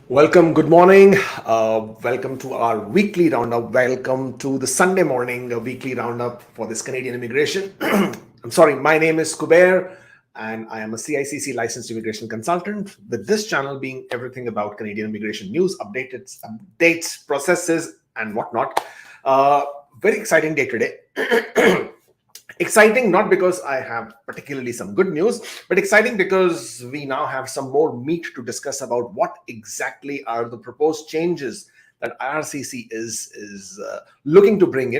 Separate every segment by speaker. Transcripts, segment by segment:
Speaker 1: Welcome, good morning. Welcome to our weekly roundup. Welcome to the Sunday morning weekly roundup for this Canadian immigration. I'm sorry, my name is Kubeir and I am a CICC licensed immigration consultant, with this channel being everything about Canadian immigration news, updates, processes, and whatnot. Very exciting day today. Exciting not because I have particularly some good news, but exciting because we now have some more meat to discuss about what exactly are the proposed changes that IRCC is looking to bring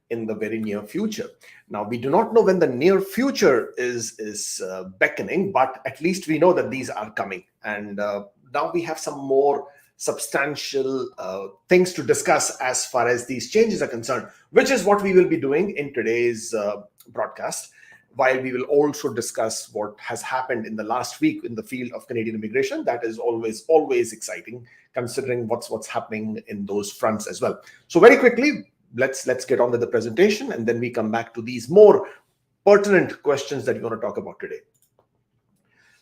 Speaker 1: in the very near future. Now, we do not know when the near future is beckoning, but at least we know that these are coming. And now we have some more substantial things to discuss as far as these changes are concerned, which is what we will be doing in today's broadcast, while we will also discuss what has happened in the last week in the field of Canadian immigration. That is always exciting, considering what's happening in those fronts as well. So very quickly, let's get on with the presentation, and then we come back to these more pertinent questions that we want to talk about today.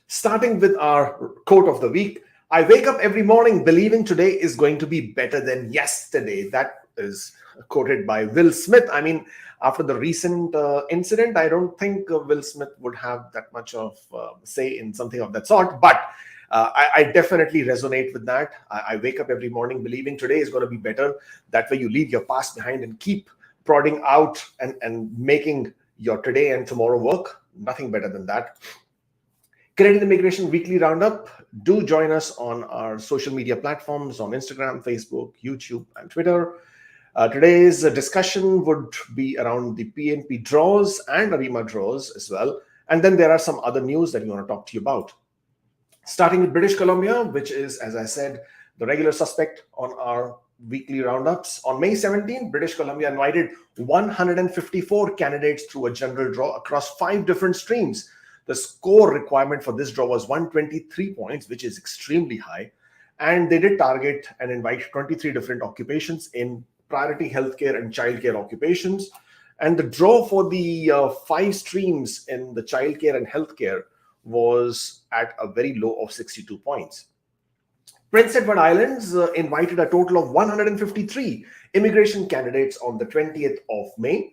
Speaker 1: Starting with our quote of the week: I wake up every morning believing today is going to be better than yesterday. That is quoted by Will Smith. I mean, after the recent incident, I don't think Will Smith would have that much of say in something of that sort, but I definitely resonate with that. I wake up every morning believing today is going to be better. That way you leave your past behind and keep prodding out and making your today and tomorrow work. Nothing better than that. Canadian Immigration Weekly Roundup. Do join us on our social media platforms on Instagram, Facebook, YouTube, and Twitter. Today's discussion would be around the PNP draws and ARIMA draws as well. And then there are some other news that we want to talk to you about. Starting with British Columbia, which is, as I said, the regular suspect on our weekly roundups. On May 17, British Columbia invited 154 candidates through a general draw across 5 different streams. The score requirement for this draw was 123 points, which is extremely high. And they did target and invite 23 different occupations in priority healthcare and childcare occupations. And the draw for the 5 streams in the childcare and healthcare was at a very low of 62 points. Prince Edward Islands invited a total of 153 immigration candidates on the 20th of May.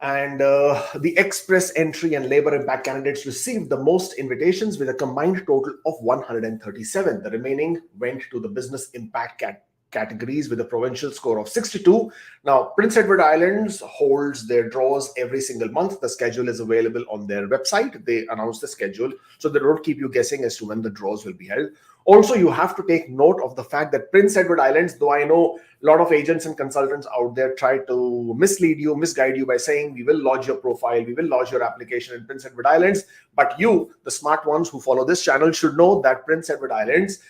Speaker 1: And the express entry and labor impact candidates received the most invitations with a combined total of 137. The remaining went to the business impact categories with a provincial score of 62. Now, Prince Edward Islands holds their draws every single month. The schedule is available on their website. They announce the schedule, so they don't keep you guessing as to when the draws will be held. Also, you have to take note of the fact that Prince Edward Islands, though I know a lot of agents and consultants out there try to mislead you, misguide you by saying, we will lodge your profile, we will lodge your application in Prince Edward Islands. But you, the smart ones who follow this channel, should know that Prince Edward Islands,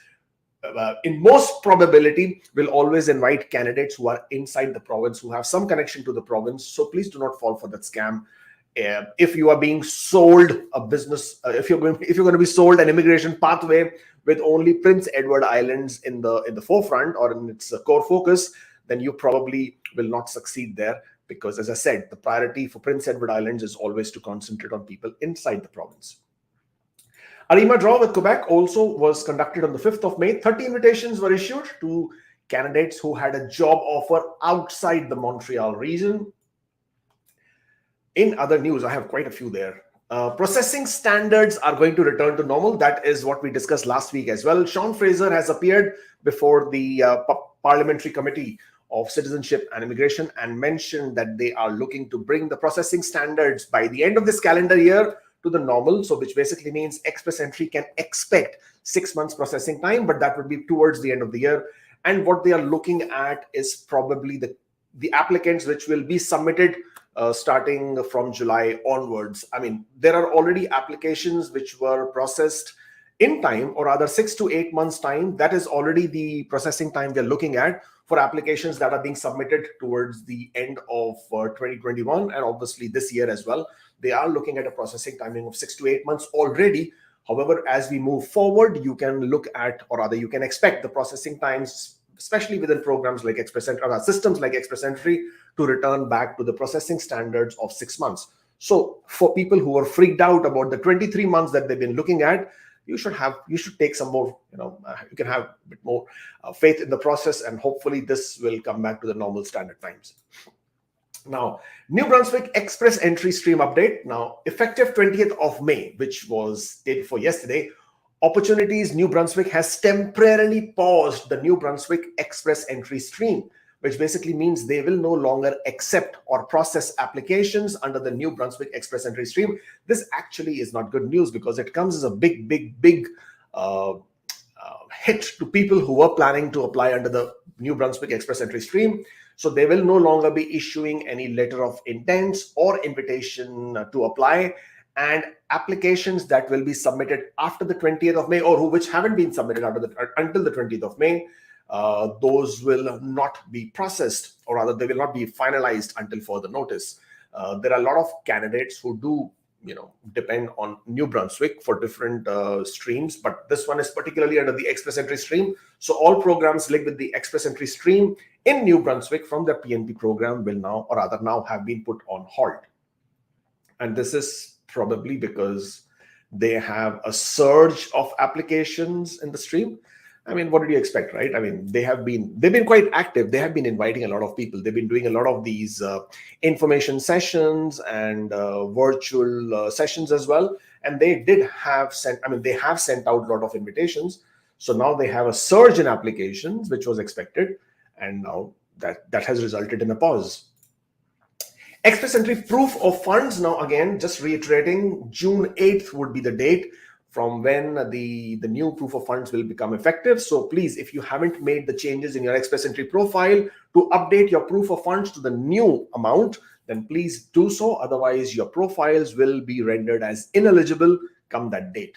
Speaker 1: in most probability, will always invite candidates who are inside the province, who have some connection to the province. So please do not fall for that scam. If you are being sold a business, if you're going to be sold an immigration pathway with only Prince Edward Islands in the forefront or in its core focus, then you probably will not succeed there, because, as I said, the priority for Prince Edward Islands is always to concentrate on people inside the province. ARIMA draw with Quebec also was conducted on the 5th of May. 30 invitations were issued to candidates who had a job offer outside the Montreal region. In other news, I have quite a few there. Processing standards are going to return to normal. That is what we discussed last week as well. Sean Fraser has appeared before the Parliamentary Committee of Citizenship and Immigration and mentioned that they are looking to bring the processing standards by the end of this calendar year to the normal, so which basically means express entry can expect 6 months processing time, but that would be towards the end of the year. And what they are looking at is probably the applicants which will be submitted starting from July onwards. I mean, there are already applications which were processed in time, or rather 6 to 8 months time. That is already the processing time we are looking at for applications that are being submitted towards the end of 2021 and obviously this year as well. They are looking at a processing timing of 6 to 8 months already. However, as we move forward, you can look at, or rather you can expect the processing times, especially within programs like systems like Express Entry, to return back to the processing standards of 6 months. So for people who are freaked out about the 23 months that they've been looking at, you should take some more, you can have a bit more faith in the process, and hopefully this will come back to the normal standard times. Now, New Brunswick Express entry stream update. Now, effective 20th of May, which was day before yesterday, Opportunities New Brunswick has temporarily paused the New Brunswick Express entry stream, which basically means they will no longer accept or process applications under the New Brunswick Express entry stream. This actually is not good news because it comes as a big hit to people who were planning to apply under the New Brunswick Express entry stream. So they will no longer be issuing any letter of intent or invitation to apply, and applications that will be submitted after the 20th of May or which haven't been submitted until the 20th of May, those will not be processed, or rather they will not be finalized until further notice. There are a lot of candidates who do depend on New Brunswick for different streams, but this one is particularly under the Express entry stream. So all programs linked with the Express entry stream in New Brunswick from the PNP program will now have been put on hold. And this is probably because they have a surge of applications in the stream. I mean, what did you expect, right? I mean, they've been quite active. They have been inviting a lot of people. They've been doing a lot of these information sessions and virtual sessions as well. And they have sent out a lot of invitations. So now they have a surge in applications, which was expected. And now that has resulted in a pause. Express entry proof of funds. Now, again, just reiterating, June 8th would be the date from when the new proof of funds will become effective. So please, if you haven't made the changes in your Express entry profile to update your proof of funds to the new amount, then please do so. Otherwise, your profiles will be rendered as ineligible come that date.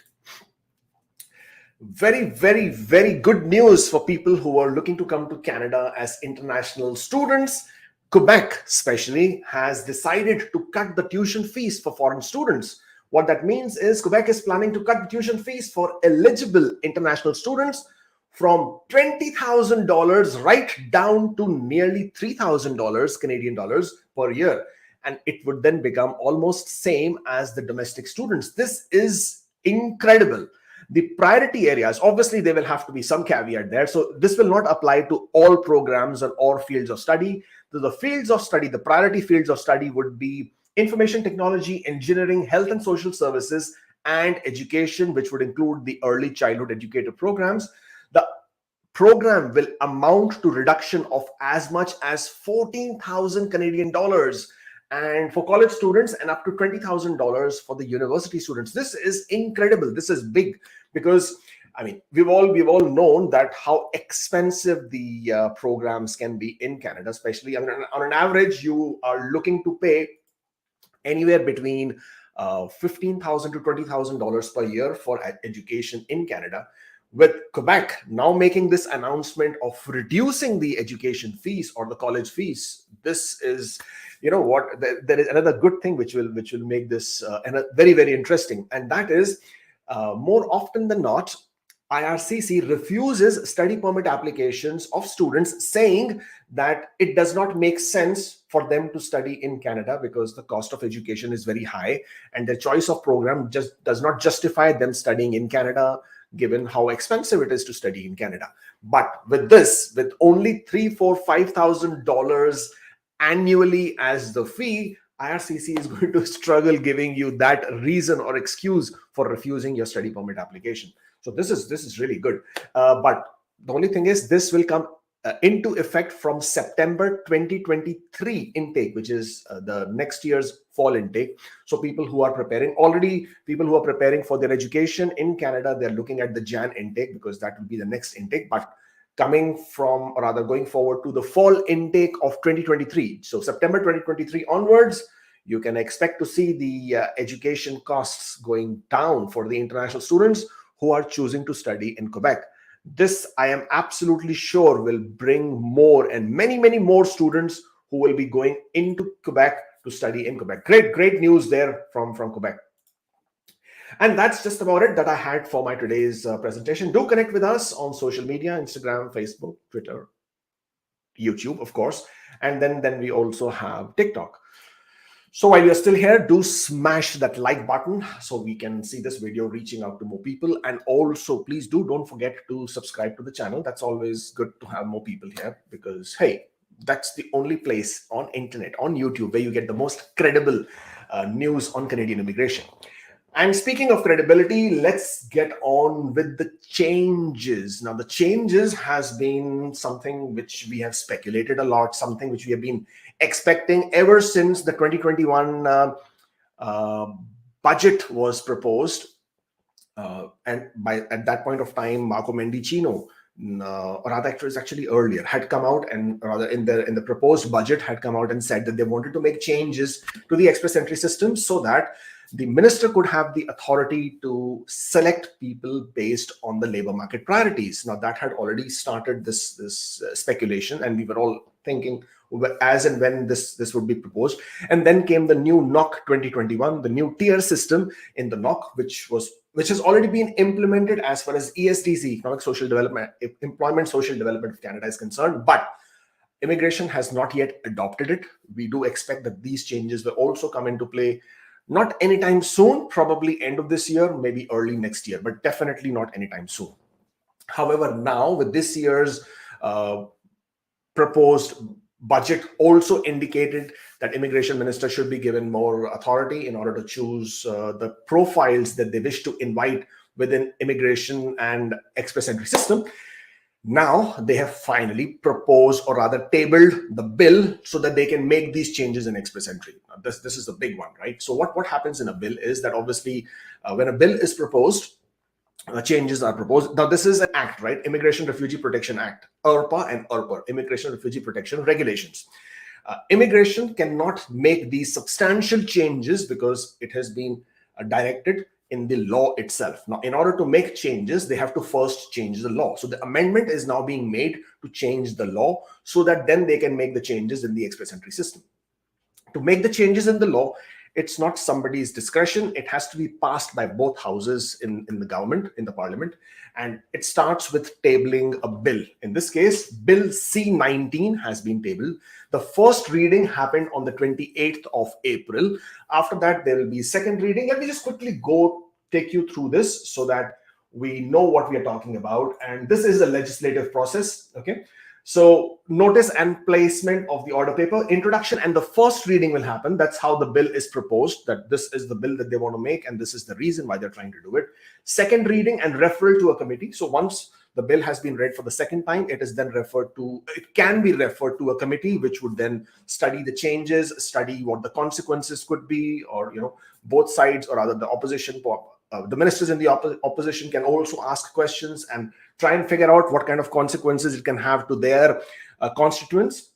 Speaker 1: Very good news for people who are looking to come to Canada as international students. Quebec especially has decided to cut the tuition fees for foreign students. What that means is Quebec is planning to cut the tuition fees for eligible international students from $20,000 right down to nearly $3,000 Canadian dollars per year. And it would then become almost same as the domestic students. This is incredible. The priority areas, obviously there will have to be some caveat there. So this will not apply to all programs or fields of study. The fields of study, the priority fields of study would be information technology, engineering, health and social services, and education, which would include the early childhood educator programs. The program will amount to reduction of as much as 14,000 Canadian dollars, and for college students, and up to $20,000 for the university students. This is incredible. This is big because, I mean, we've all known that how expensive the programs can be in Canada, especially on an average, you are looking to pay anywhere between $15,000 to $20,000 per year for education in Canada. With Quebec now making this announcement of reducing the education fees or the college fees, this is, there is another good thing which will make this very interesting, and that is more often than not, IRCC refuses study permit applications of students, saying that it does not make sense for them to study in Canada because the cost of education is very high and their choice of program just does not justify them studying in Canada, given how expensive it is to study in Canada. But with only $3,000, $4,000, $5,000 annually as the fee, IRCC is going to struggle giving you that reason or excuse for refusing your study permit application. So this is really good. But the only thing is this will come into effect from September 2023 intake, which is the next year's fall intake. So people who are preparing for their education in Canada, they're looking at the Jan intake because that will be the next intake. But going forward to the fall intake of 2023. So September 2023 onwards, you can expect to see the education costs going down for the international students who are choosing to study in Quebec. This, I am absolutely sure, will bring more and many more students who will be going into Quebec to study in Quebec. Great news there from Quebec. And that's just about it that I had for my today's presentation. Do connect with us on social media, Instagram, Facebook, Twitter, YouTube, of course. And then we also have TikTok. So while you're still here, do smash that like button so we can see this video reaching out to more people. And also, please don't forget to subscribe to the channel. That's always good to have more people here because, hey, that's the only place on internet, on YouTube, where you get the most credible news on Canadian immigration. And speaking of credibility, let's get on with the changes. Now, the changes has been something which we have speculated a lot, something which we have been expecting ever since the 2021 budget was proposed. And at that point of time, Marco Mendicino, or rather actually earlier, had come out and rather in the proposed budget had come out and said that they wanted to make changes to the express entry system so that the minister could have the authority to select people based on the labor market priorities. Now, that had already started this speculation, and we were all thinking as and when this would be proposed. And then came the new NOC 2021, the new tier system in the NOC, which has already been implemented as far as ESDC, Employment Social Development of Canada, is concerned. But immigration has not yet adopted it. We do expect that these changes will also come into play. Not anytime soon, probably end of this year, maybe early next year, but definitely not anytime soon. However, now with this year's proposed budget also indicated that immigration minister should be given more authority in order to choose the profiles that they wish to invite within immigration and express entry system. Now they have finally proposed, or rather tabled, the bill so that they can make these changes in express entry. Now, this is a big one, right? So what happens in a bill is that obviously when a bill is proposed, changes are proposed. Now this is an act, right? Immigration Refugee Protection Act, IRPA and IRPA, Immigration Refugee Protection Regulations. Immigration cannot make these substantial changes because it has been directed in the law itself. Now, in order to make changes, they have to first change the law. So the amendment is now being made to change the law so that then they can make the changes in the express entry system. To make the changes in the law, it's not somebody's discretion. It has to be passed by both houses in the government, in the parliament. And it starts with tabling a bill. In this case, Bill C-19 has been tabled. The first reading happened on the 28th of April. After that, there will be second reading. Let me just quickly take you through this so that we know what we are talking about. And this is a legislative process, okay? So notice and placement of the order paper, introduction and the first reading will happen. That's how the bill is proposed, that this is the bill that they want to make and this is the reason why they're trying to do it. Second reading and referral to a committee. So once the bill has been read for the second time, it can be referred to a committee which would then study the changes, study what the consequences could be, or both sides, or rather the opposition, the ministers in the opposition can also ask questions and try and figure out what kind of consequences it can have to their constituents.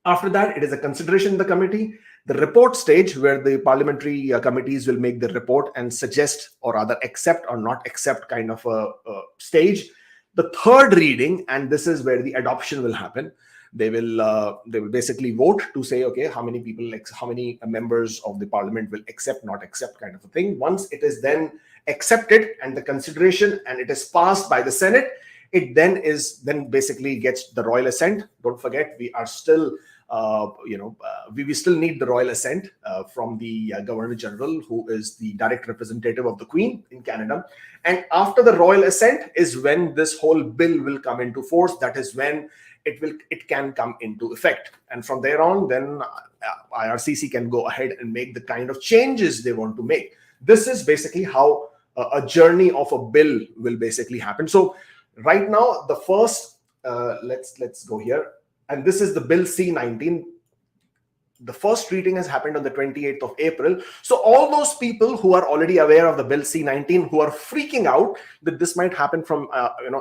Speaker 1: After that, it is a consideration in the committee, the report stage, where the parliamentary committees will make the report and suggest, or rather accept or not accept, kind of a stage. The third reading, and this is where the adoption will happen. They will basically vote to say, okay, how many members of the parliament will accept, not accept, kind of a thing. Once it is then accepted and the consideration and it is passed by the Senate, it then basically gets the royal assent. Don't forget, we are still we still need the royal assent from the Governor General, who is the direct representative of the Queen in Canada. And after the royal assent is when this whole bill will come into force. That is when it can come into effect. And from there on, then IRCC can go ahead and make the kind of changes they want to make. This is basically how a journey of a bill will basically happen. So right now, the first, let's go here. And this is the Bill C-19. The first reading has happened on the 28th of April. So all those people who are already aware of the Bill C-19, who are freaking out that this might happen from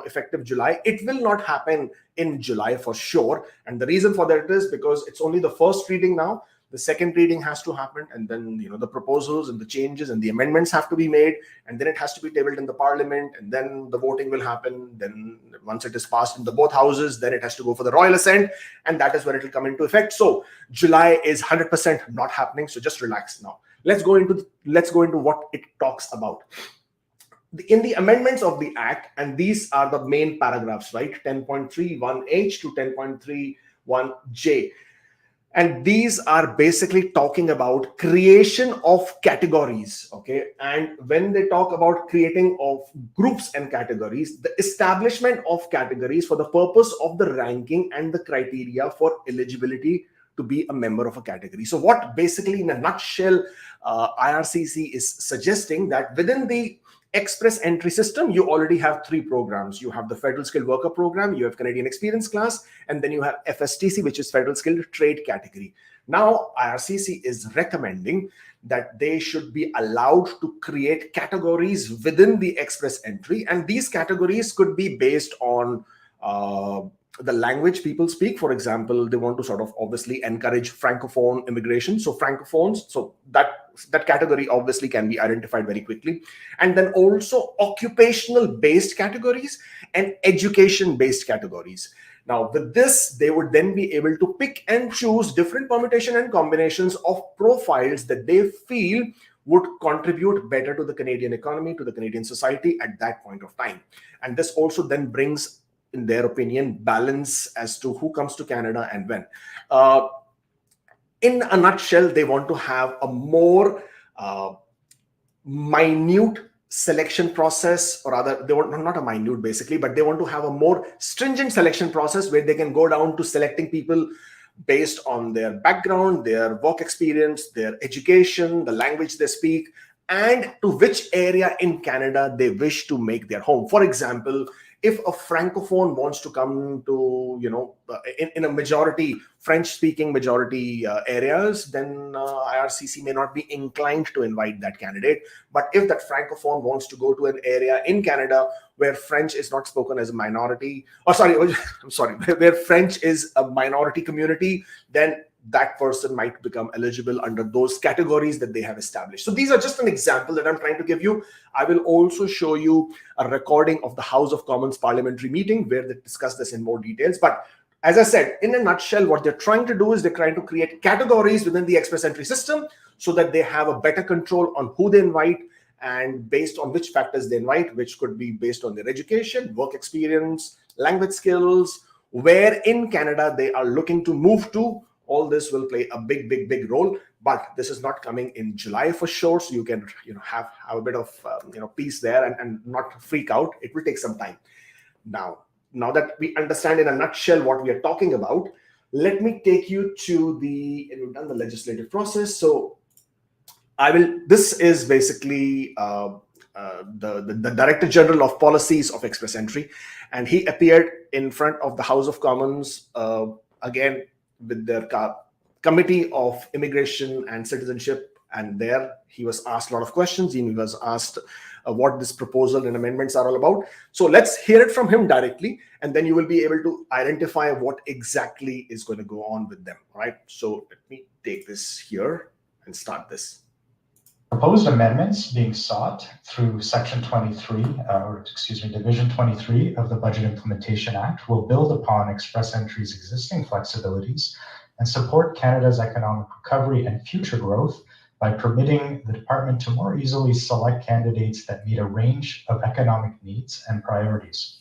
Speaker 1: effective July, it will not happen in July for sure. And the reason for that is because it's only the first reading now. The second reading has to happen, and then the proposals and the changes and the amendments have to be made, and then it has to be tabled in the parliament, and then the voting will happen. Then once it is passed in the both houses, then it has to go for the royal assent, and that is when it will come into effect. So July is 100% not happening. So just relax now. Let's go into what it talks about. In the amendments of the Act, and these are the main paragraphs, right? 10.31H to 10.31J. And these are basically talking about creation of categories, okay? And when they talk about creating of groups and categories, the establishment of categories for the purpose of the ranking and the criteria for eligibility to be a member of a category. So what basically in a nutshell, IRCC is suggesting that within the express entry system, you already have three programs. You have the Federal Skilled Worker Program, you have Canadian Experience Class, and then you have FSTC, which is Federal Skilled Trade category. Now, IRCC is recommending that they should be allowed to create categories within the express entry, and these categories could be based on the language people speak. For example, they want to sort of obviously encourage francophone immigration, so francophones, so that category obviously can be identified very quickly. And then also occupational based categories and education based categories. Now with this, they would then be able to pick and choose different permutation and combinations of profiles that they feel would contribute better to the Canadian economy, to the Canadian society at that point of time. And this also then brings, in their opinion, balance as to who comes to Canada and when. In a nutshell, they want to have a more minute selection process, or rather, they want not a minute basically, but they want to have a more stringent selection process where they can go down to selecting people based on their background, their work experience, their education, the language they speak, and to which area in Canada they wish to make their home. For example, if a francophone wants to come to, in a majority French-speaking majority areas, then IRCC may not be inclined to invite that candidate. But if that francophone wants to go to an area in Canada where French is not spoken as a minority, where French is a minority community, then that person might become eligible under those categories that they have established. So these are just an example that I'm trying to give you. I will also show you a recording of the House of Commons parliamentary meeting where they discuss this in more details. But as I said, in a nutshell, what they're trying to do is they're trying to create categories within the express entry system so that they have a better control on who they invite and based on which factors they invite, which could be based on their education, work experience, language skills, where in Canada they are looking to move to. All this will play a big role, but this is not coming in July for sure. So you can have a bit of peace there and not freak out. It will take some time. Now that we understand in a nutshell what we are talking about, let me take you to we've done the legislative process. So this is basically the Director General of Policies of Express Entry, and he appeared in front of the House of Commons again with their Committee of Immigration and Citizenship, and there he was asked a lot of questions. He was asked what this proposal and amendments are all about. So let's hear it from him directly, and then you will be able to identify what exactly is going to go on with them. All right, so let me take this here and start this.
Speaker 2: Proposed amendments being sought through Section 23, Division 23 of the Budget Implementation Act will build upon Express Entry's existing flexibilities and support Canada's economic recovery and future growth by permitting the department to more easily select candidates that meet a range of economic needs and priorities.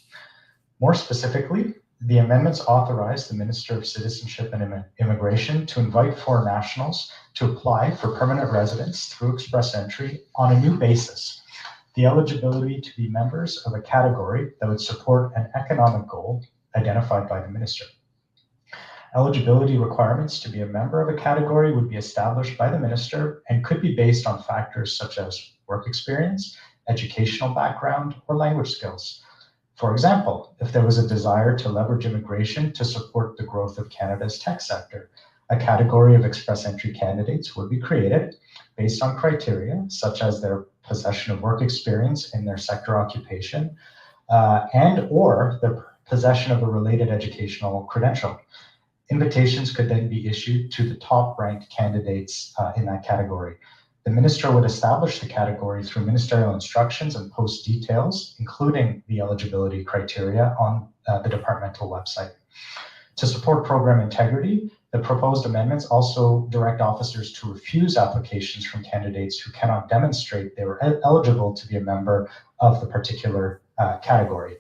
Speaker 2: More specifically, the amendments authorize the Minister of Citizenship and Immigration to invite foreign nationals to apply for permanent residence through Express Entry on a new basis. The eligibility to be members of a category that would support an economic goal identified by the Minister. Eligibility requirements to be a member of a category would be established by the Minister and could be based on factors such as work experience, educational background, or language skills. For example, if there was a desire to leverage immigration to support the growth of Canada's tech sector, a category of Express Entry candidates would be created based on criteria such as their possession of work experience in their sector occupation and or the possession of a related educational credential. Invitations could then be issued to the top-ranked candidates in that category. The Minister would establish the category through ministerial instructions and post details, including the eligibility criteria, on the departmental website. To support program integrity, the proposed amendments also direct officers to refuse applications from candidates who cannot demonstrate they were eligible to be a member of the particular category.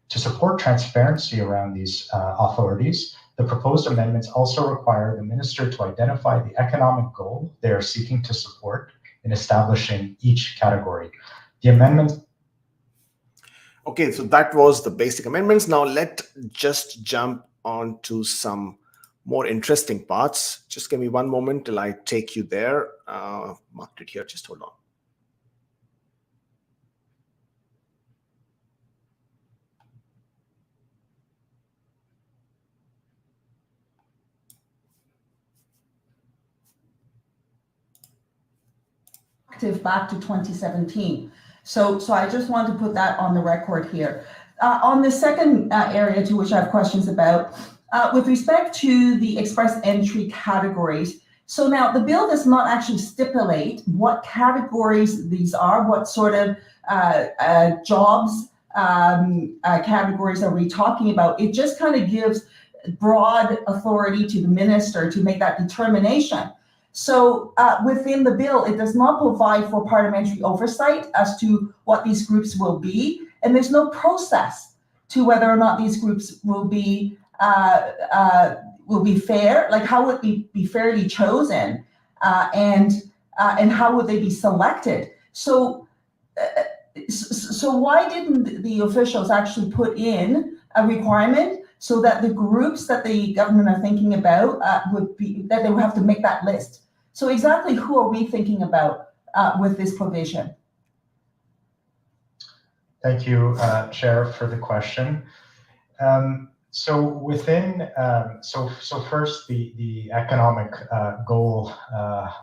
Speaker 2: To support transparency around these authorities, The proposed amendments also require the minister to identify the economic goal they are seeking to support in establishing each category. The amendments.
Speaker 1: Okay, so that was the basic amendments. Now let's just jump on to some more interesting parts. Just give me one moment till I take you there. Marked it here, just hold on.
Speaker 3: Back to 2017. So I just want to put that on the record here. On the second area to which I have questions about, with respect to the express entry categories, so now the bill does not actually stipulate what categories these are, what sort of jobs categories are we talking about. It just kind of gives broad authority to the minister to make that determination. So within the bill, it does not provide for parliamentary oversight as to what these groups will be, and there's no process to whether or not these groups will be fair. Like, how would they be fairly chosen, and how would they be selected? So why didn't the officials actually put in a requirement so that the groups that the government are thinking about that they would have to make that list? So exactly who are we thinking about with this provision?
Speaker 2: Thank you, Chair, for the question. So within, so first, the economic goal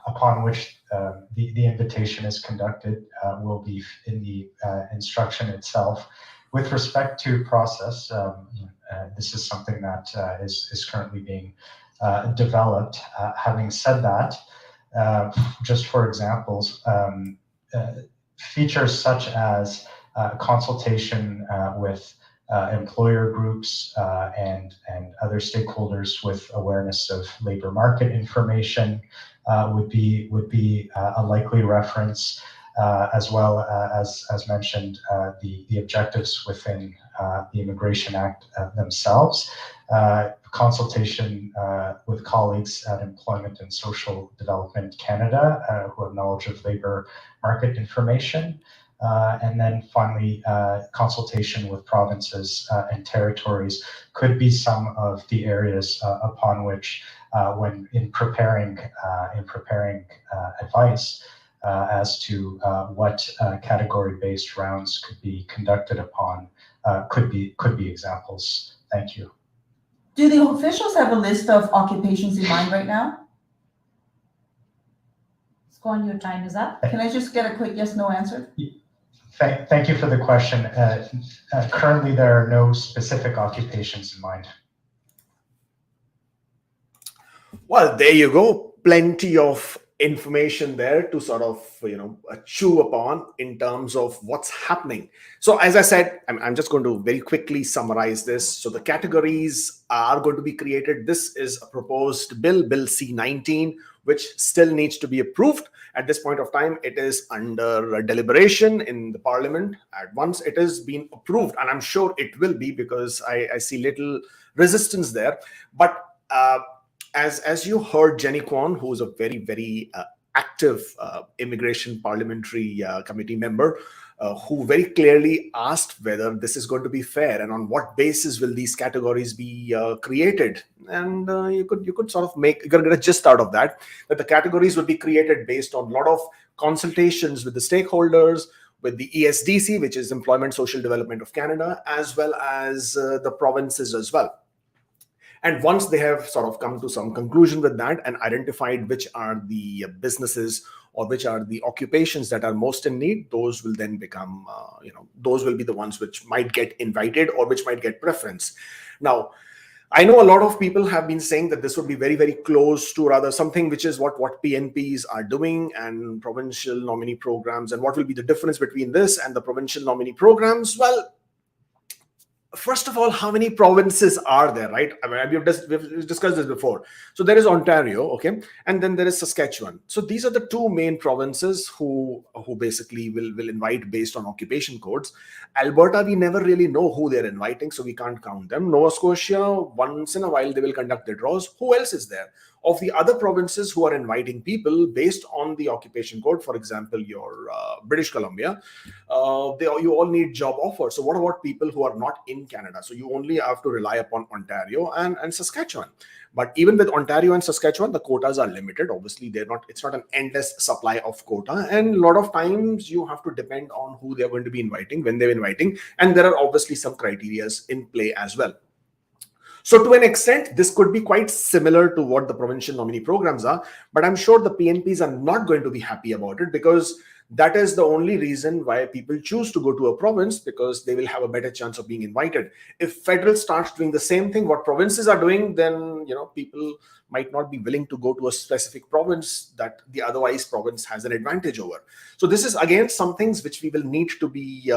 Speaker 2: upon which the invitation is conducted will be in the instruction itself. With respect to process, this is something that is currently being developed. Having said that, just for examples, features such as consultation with employer groups and other stakeholders with awareness of labor market information would be a likely reference, as well as mentioned, the objectives within the Immigration Act themselves, consultation with colleagues at Employment and Social Development Canada who have knowledge of labor market information. And then finally, consultation with provinces and territories could be some of the areas upon which, when in preparing advice as to what category-based rounds could be conducted upon, could be examples. Thank you.
Speaker 3: Do the officials have a list of occupations in mind right now?
Speaker 4: Squan, your time is up.
Speaker 3: Can I just get a quick yes/no answer?
Speaker 2: Thank you for the question. Currently, there are no specific occupations in mind.
Speaker 1: Well, there you go. Plenty of information there to sort of, chew upon in terms of what's happening. So as I said, I'm just going to very quickly summarize this. So the categories are going to be created. This is a proposed bill, Bill C-19, which still needs to be approved. At this point of time, it is under deliberation in the parliament. And once it is being approved, and I'm sure it will be, because I see little resistance there. But as you heard Jenny Kwan, who is a very, very active immigration parliamentary committee member, who very clearly asked whether this is going to be fair and on what basis will these categories be created. And you could sort of get a gist out of that the categories would be created based on a lot of consultations with the stakeholders, with the ESDC, which is Employment Social Development of Canada, as well as the provinces as well. And once they have sort of come to some conclusion with that and identified which are the businesses or which are the occupations that are most in need, those will then become, those will be the ones which might get invited or which might get preference. Now, I know a lot of people have been saying that this would be very, very close to rather something which is what PNPs are doing and provincial nominee programs, and what will be the difference between this and the provincial nominee programs. Well, first of all, how many provinces are there, right? I mean, we've discussed this before. So there is Ontario, okay, and then there is Saskatchewan. So these are the two main provinces who basically will invite based on occupation codes. Alberta, we never really know who they're inviting, so we can't count them. Nova Scotia, once in a while they will conduct their draws. Who else is there? Of the other provinces who are inviting people based on the occupation code, for example, your British Columbia, you all need job offers. So what about people who are not in Canada? So you only have to rely upon Ontario and Saskatchewan. But even with Ontario and Saskatchewan, the quotas are limited. Obviously, it's not an endless supply of quota. And a lot of times you have to depend on who they're going to be inviting, when they're inviting. And there are obviously some criterias in play as well. So to an extent, this could be quite similar to what the provincial nominee programs are, but I'm sure the PNPs are not going to be happy about it, because that is the only reason why people choose to go to a province, because they will have a better chance of being invited. If federal starts doing the same thing what provinces are doing, then people might not be willing to go to a specific province that the otherwise province has an advantage over. So this is again some things which we will need to be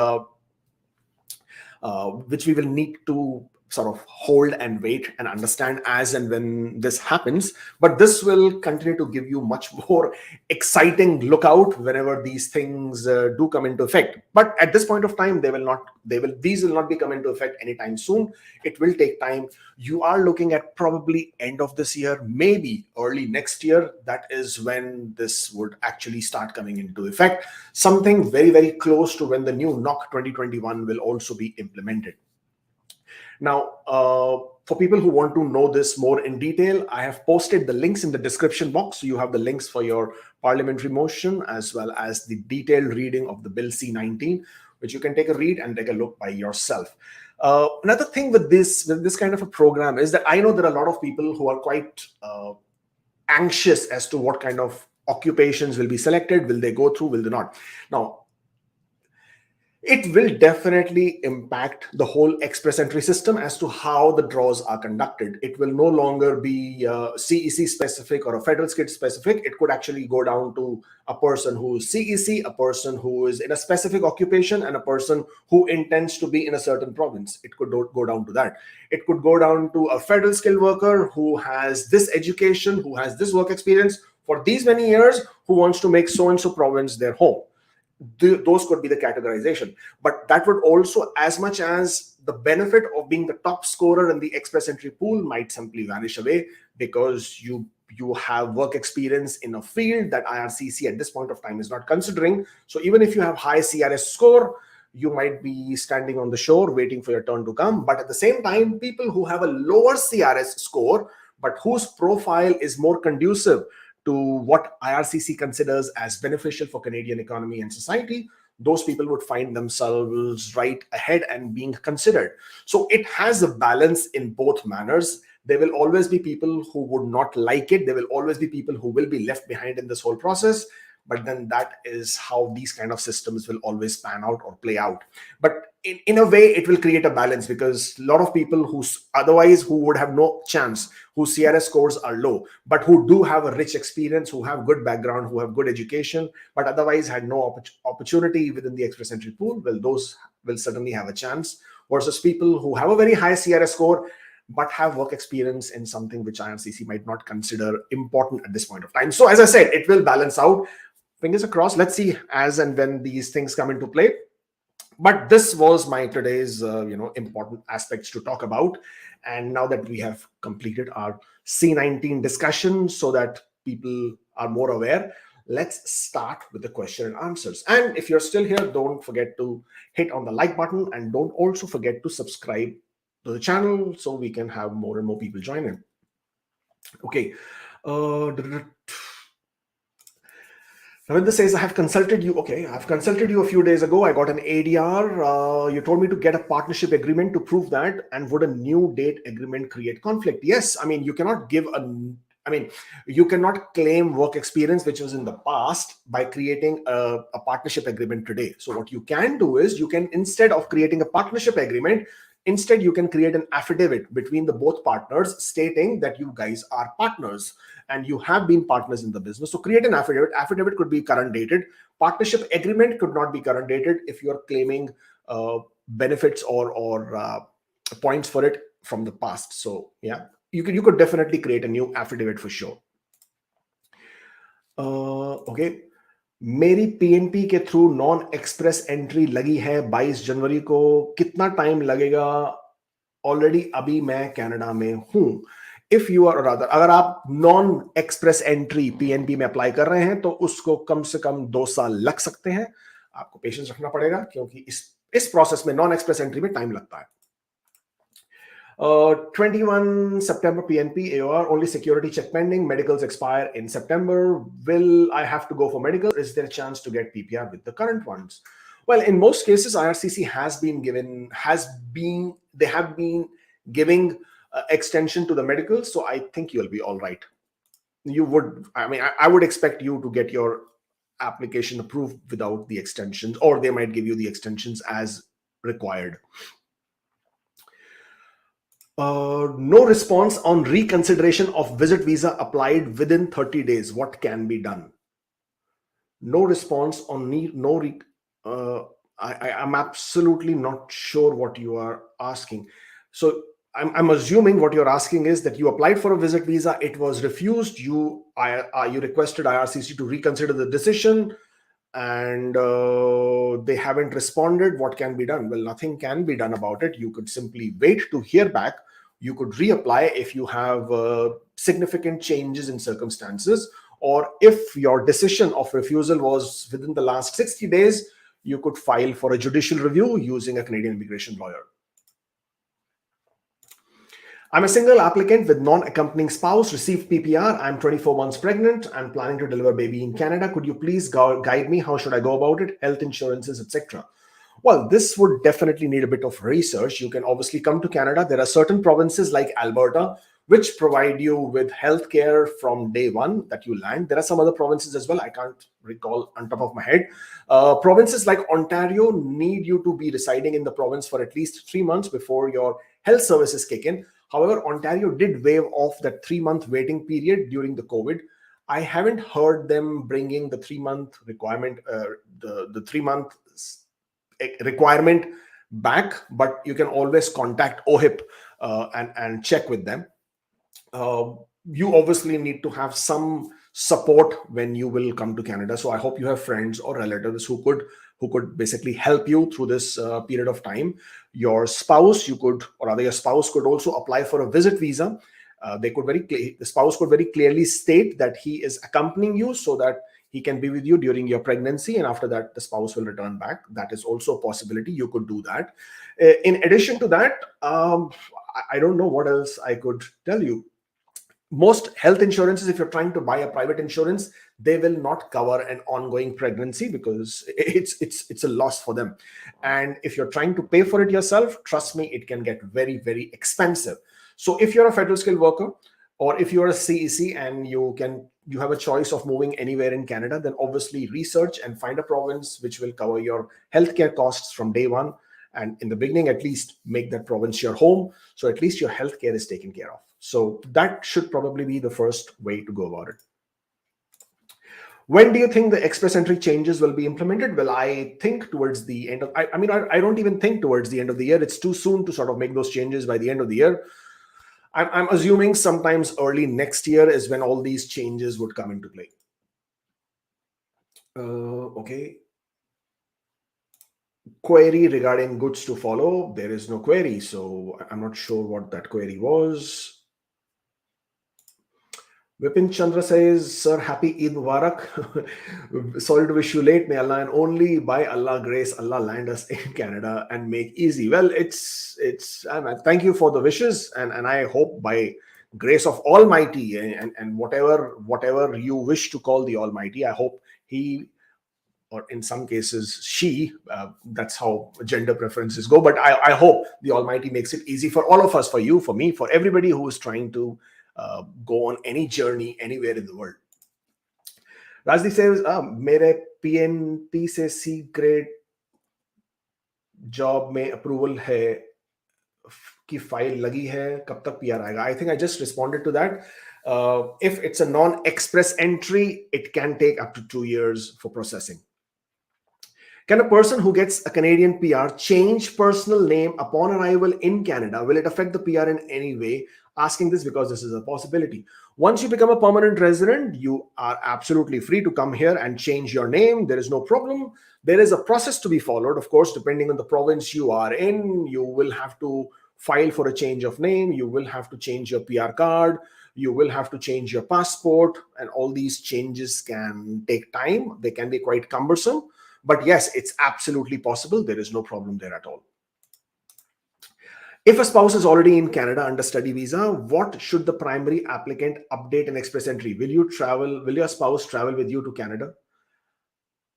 Speaker 1: sort of hold and wait and understand as and when this happens. But this will continue to give you much more exciting lookout whenever these things do come into effect. But at this point of time, these will not be coming into effect anytime soon. It will take time. You are looking at probably end of this year, maybe early next year. That is when this would actually start coming into effect. Something very, very close to when the new NOC 2021 will also be implemented. Now, for people who want to know this more in detail, I have posted the links in the description box. So you have the links for your parliamentary motion as well as the detailed reading of the Bill C-19, which you can take a read and take a look by yourself. Another thing with this kind of a program is that I know there are a lot of people who are quite anxious as to what kind of occupations will be selected. Will they go through? Will they not? Now, it will definitely impact the whole express entry system as to how the draws are conducted. It will no longer be CEC specific or a federal state specific. It could actually go down to a person who is CEC, a person who is in a specific occupation, and a person who intends to be in a certain province. It could go down to that. It could go down to a federal skilled worker who has this education, who has this work experience for these many years, who wants to make so-and-so province their home. Those could be the categorization. But that would also, as much as the benefit of being the top scorer in the express entry pool might simply vanish away, because you have work experience in a field that IRCC at this point of time is not considering. So even if you have high CRS score, you might be standing on the shore waiting for your turn to come. But at the same time, people who have a lower CRS score, but whose profile is more conducive to what IRCC considers as beneficial for Canadian economy and society, those people would find themselves right ahead and being considered. So it has a balance in both manners. There will always be people who would not like it. There will always be people who will be left behind in this whole process. But then that is how these kind of systems will always pan out or play out. But in a way, it will create a balance, because a lot of people who would have no chance, whose CRS scores are low, but who do have a rich experience, who have good background, who have good education, but otherwise had no opportunity within the express entry pool, well, those will certainly have a chance, versus people who have a very high CRS score, but have work experience in something which IRCC might not consider important at this point of time. So as I said, it will balance out. Fingers crossed. Let's see as and when these things come into play. But this was my today's important aspects to talk about. And now that we have completed our C-19 discussion so that people are more aware, let's start with the question and answers. And if you're still here, don't forget to hit on the like button, and don't also forget to subscribe to the channel so we can have more and more people join in. Okay. Ravinder says, I have consulted you. Okay, I've consulted you a few days ago. I got an ADR. You told me to get a partnership agreement to prove that. And would a new date agreement create conflict? Yes. I mean, you cannot you cannot claim work experience which was in the past by creating a partnership agreement today. So what you can do is, you can, instead of creating a partnership agreement, instead you can create an affidavit between the both partners stating that you guys are partners and you have been partners in the business. So create an affidavit. Affidavit could be current dated. Partnership agreement could not be current dated if you're claiming benefits or points for it from the past. So yeah, you could definitely create a new affidavit for sure. Okay, मेरी PNP के through non express entry लगी है 22 जनवरी को, कितना time लगेगा? Already अभी मैं Canada में हूं. इफ यू आर रादर, अगर आप नॉन एक्सप्रेस एंट्री पीएनपी में अप्लाई कर रहे हैं तो उसको कम से कम 2 साल लग सकते हैं. आपको पेशेंस रखना पड़ेगा क्योंकि इस प्रोसेस में नॉन एक्सप्रेस एंट्री में टाइम लगता है. 21 September PNP AOR, only security check pending, medicals expire in September. Will I have to go for medical? Is there a chance to get PPR with the current ones? Well, in most cases, IRCC they have been giving extension to the medicals, so I think you'll be all right. I would expect you to get your application approved without the extensions, or they might give you the extensions as required. No response on reconsideration of visit visa applied within 30 days. What can be done? No response on I'm absolutely not sure what you are asking. So I'm assuming what you're asking is that you applied for a visit visa, it was refused, you requested IRCC to reconsider the decision, and they haven't responded. What can be done? Well, nothing can be done about it. You could simply wait to hear back. You could reapply if you have significant changes in circumstances, or if your decision of refusal was within the last 60 days, you could file for a judicial review using a Canadian immigration lawyer. I'm a single applicant with non-accompanying spouse, received PPR. I'm 24 months pregnant and planning to deliver baby in Canada. Could you please guide me? How should I go about it? Health insurances, etc. Well, this would definitely need a bit of research. You can obviously come to Canada. There are certain provinces like Alberta which provide you with healthcare from day one that you land. There are some other provinces as well. I can't recall on top of my head. Provinces like Ontario need you to be residing in the province for at least 3 months before your health services kick in. However, Ontario did waive off that 3-month waiting period during the COVID. I haven't heard them bringing the 3-month requirement, the 3-month requirement back, but you can always contact OHIP and check with them. You obviously need to have some support when you will come to Canada. So I hope you have friends or relatives who could basically help you through this period of time. Your spouse, your spouse could also apply for a visit visa. The spouse could very clearly state that he is accompanying you so that he can be with you during your pregnancy, and after that, the spouse will return back. That is also a possibility. You could do that. In addition to that, I don't know what else I could tell you. Most health insurances, if you're trying to buy a private insurance, they will not cover an ongoing pregnancy because it's a loss for them. And if you're trying to pay for it yourself, trust me, it can get very, very expensive. So if you're a federal skilled worker, or if you're a CEC and you have a choice of moving anywhere in Canada, then obviously research and find a province which will cover your healthcare costs from day one. And in the beginning, at least make that province your home. So at least your healthcare is taken care of. So that should probably be the first way to go about it. When do you think the express entry changes will be implemented? Well, I think towards the end of, I don't even think towards the end of the year. It's too soon to sort of make those changes by the end of the year. I'm assuming sometimes early next year is when all these changes would come into play. Okay. Query regarding goods to follow. There is no query, so I'm not sure what that query was. Vipin Chandra says, sir, happy Eid Mubarak. Sorry to wish you late. May Allah and only by Allah grace, Allah land us in Canada and make easy. Well, thank you for the wishes, and I hope by grace of Almighty and whatever you wish to call the Almighty, I hope He, or in some cases she, that's how gender preferences go, but I hope the Almighty makes it easy for all of us, for you, for me, for everybody who is trying to go on any journey anywhere in the world. Rajdi says, मेरे PNP से C grade job में approval है कि file लगी है, कब तक PR आएगा? I think I just responded to that. If it's a non-express entry, it can take up to 2 years for processing. Can a person who gets a Canadian PR change personal name upon arrival in Canada? Will it affect the PR in any way? Asking this because this is a possibility. Once you become a permanent resident, you are absolutely free to come here and change your name. There is no problem. There is a process to be followed. Of course, depending on the province you are in, you will have to file for a change of name. You will have to change your PR card. You will have to change your passport. And all these changes can take time. They can be quite cumbersome. But yes, it's absolutely possible. There is no problem there at all. If a spouse is already in Canada under study visa, what should the primary applicant update in express entry? Will your spouse travel with you to Canada?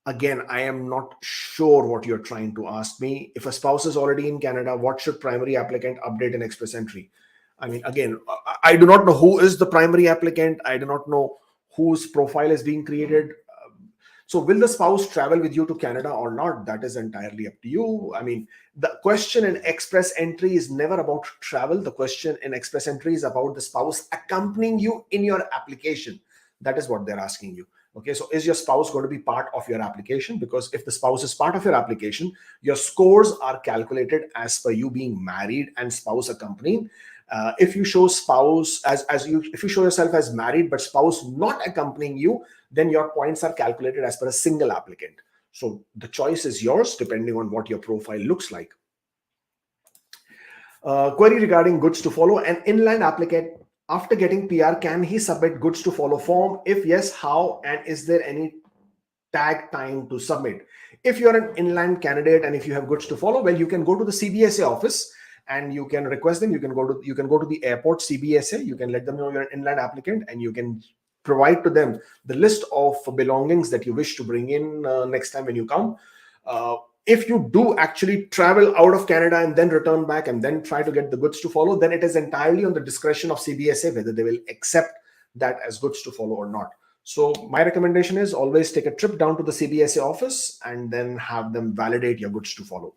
Speaker 1: Again, I am not sure what you're trying to ask me. If a spouse is already in Canada, what should primary applicant update in express entry? I mean, again, I do not know who is the primary applicant. I do not know whose profile is being created. So will the spouse travel with you to Canada or not? That is entirely up to you. I mean, the question in express entry is never about travel. The question in express entry is about the spouse accompanying you in your application. That is what they're asking you. Okay, so is your spouse going to be part of your application? Because if the spouse is part of your application, your scores are calculated as per you being married and spouse accompanying. If you show spouse if you show yourself as married but spouse not accompanying you, then your points are calculated as per a single applicant. So the choice is yours depending on what your profile looks like. Query regarding goods to follow. An inland applicant, after getting PR, can he submit goods to follow form? If yes, how? And is there any tag time to submit? If you're an inland candidate and if you have goods to follow, well, you can go to the CBSA office and you can request them. You can go to the airport CBSA. You can let them know you're an inland applicant and you can provide to them the list of belongings that you wish to bring in next time when you come. If you do actually travel out of Canada and then return back and then try to get the goods to follow, then it is entirely on the discretion of CBSA whether they will accept that as goods to follow or not. So my recommendation is always take a trip down to the CBSA office and then have them validate your goods to follow.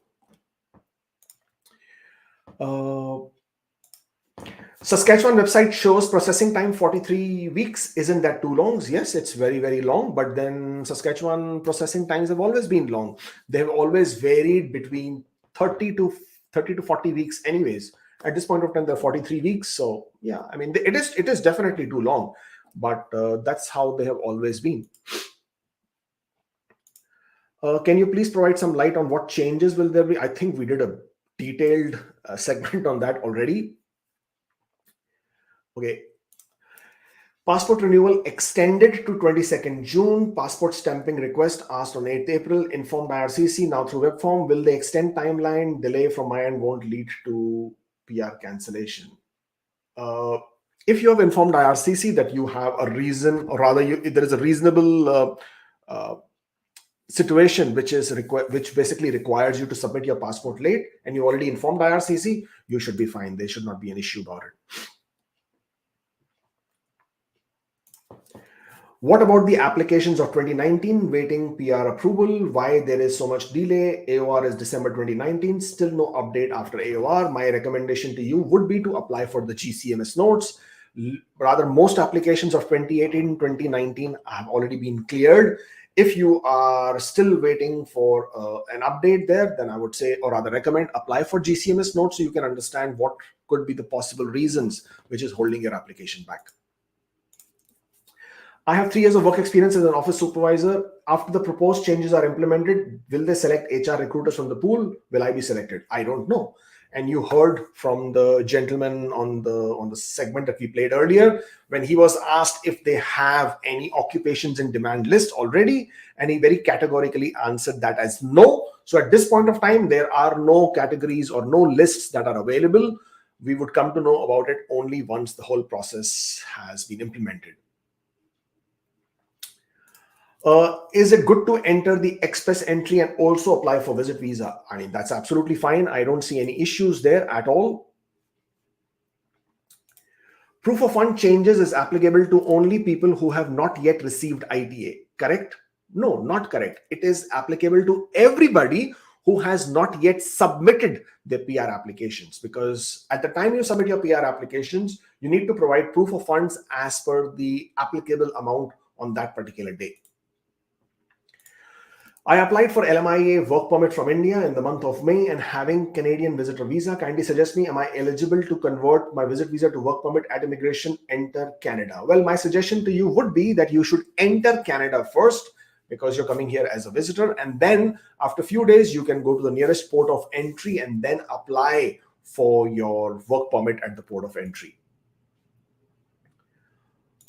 Speaker 1: Saskatchewan website shows processing time 43 weeks. Isn't that too long? Yes, it's very, very long. But then Saskatchewan processing times have always been long. They have always varied between 30 to 40 weeks anyways. At this point of time, they're 43 weeks. So yeah, I mean, it is definitely too long. But that's how they have always been. Can you please provide some light on what changes will there be? I think we did a detailed segment on that already. Okay. Passport renewal extended to 22nd June. Passport stamping request asked on 8th April. Informed IRCC now through web form. Will they extend timeline? Delay from my end won't lead to PR cancellation. If you have informed IRCC that you have a reason, or rather there is a reasonable situation which basically requires you to submit your passport late and you already informed IRCC, you should be fine. There should not be an issue about it. What about the applications of 2019 waiting PR approval? Why there is so much delay? AOR is December 2019. Still no update after AOR. My recommendation to you would be to apply for the GCMS notes. Rather, most applications of 2018, 2019 have already been cleared. If you are still waiting for an update there, then I would say, or rather recommend, apply for GCMS notes so you can understand what could be the possible reasons which is holding your application back. I have 3 years of work experience as an office supervisor. After the proposed changes are implemented, will they select HR recruiters from the pool? Will I be selected? I don't know. And you heard from the gentleman on the segment that we played earlier, when he was asked if they have any occupations in demand list already, and he very categorically answered that as no. So at this point of time, there are no categories or no lists that are available. We would come to know about it only once the whole process has been implemented. Is it good to enter the express entry and also apply for visit visa? I mean, that's absolutely fine. I don't see any issues there at all. Proof of fund changes is applicable to only people who have not yet received ITA, correct? No, not correct. It is applicable to everybody who has not yet submitted their PR applications, because at the time you submit your PR applications, you need to provide proof of funds as per the applicable amount on that particular day. I applied for LMIA work permit from India in the month of May and having Canadian visitor visa. Kindly suggest me, am I eligible to convert my visit visa to work permit at immigration, enter Canada? Well, my suggestion to you would be that you should enter Canada first because you're coming here as a visitor. And then after a few days, you can go to the nearest port of entry and then apply for your work permit at the port of entry.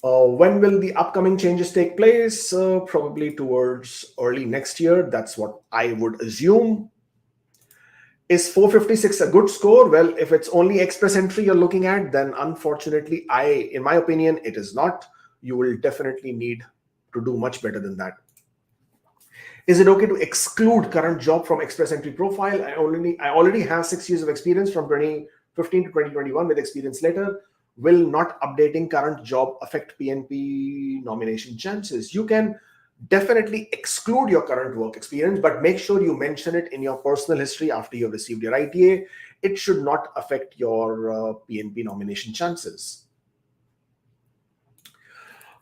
Speaker 1: When will the upcoming changes take place? Probably towards early next year. That's what I would assume. Is 456 a good score? Well, if it's only express entry you're looking at, then unfortunately, in my opinion, it is not. You will definitely need to do much better than that. Is it okay to exclude current job from express entry profile? I already have 6 years of experience from 2015 to 2021 with experience letter. Will not updating current job affect PNP nomination chances? You can definitely exclude your current work experience, but make sure you mention it in your personal history after you've received your ITA. It should not affect your PNP nomination chances.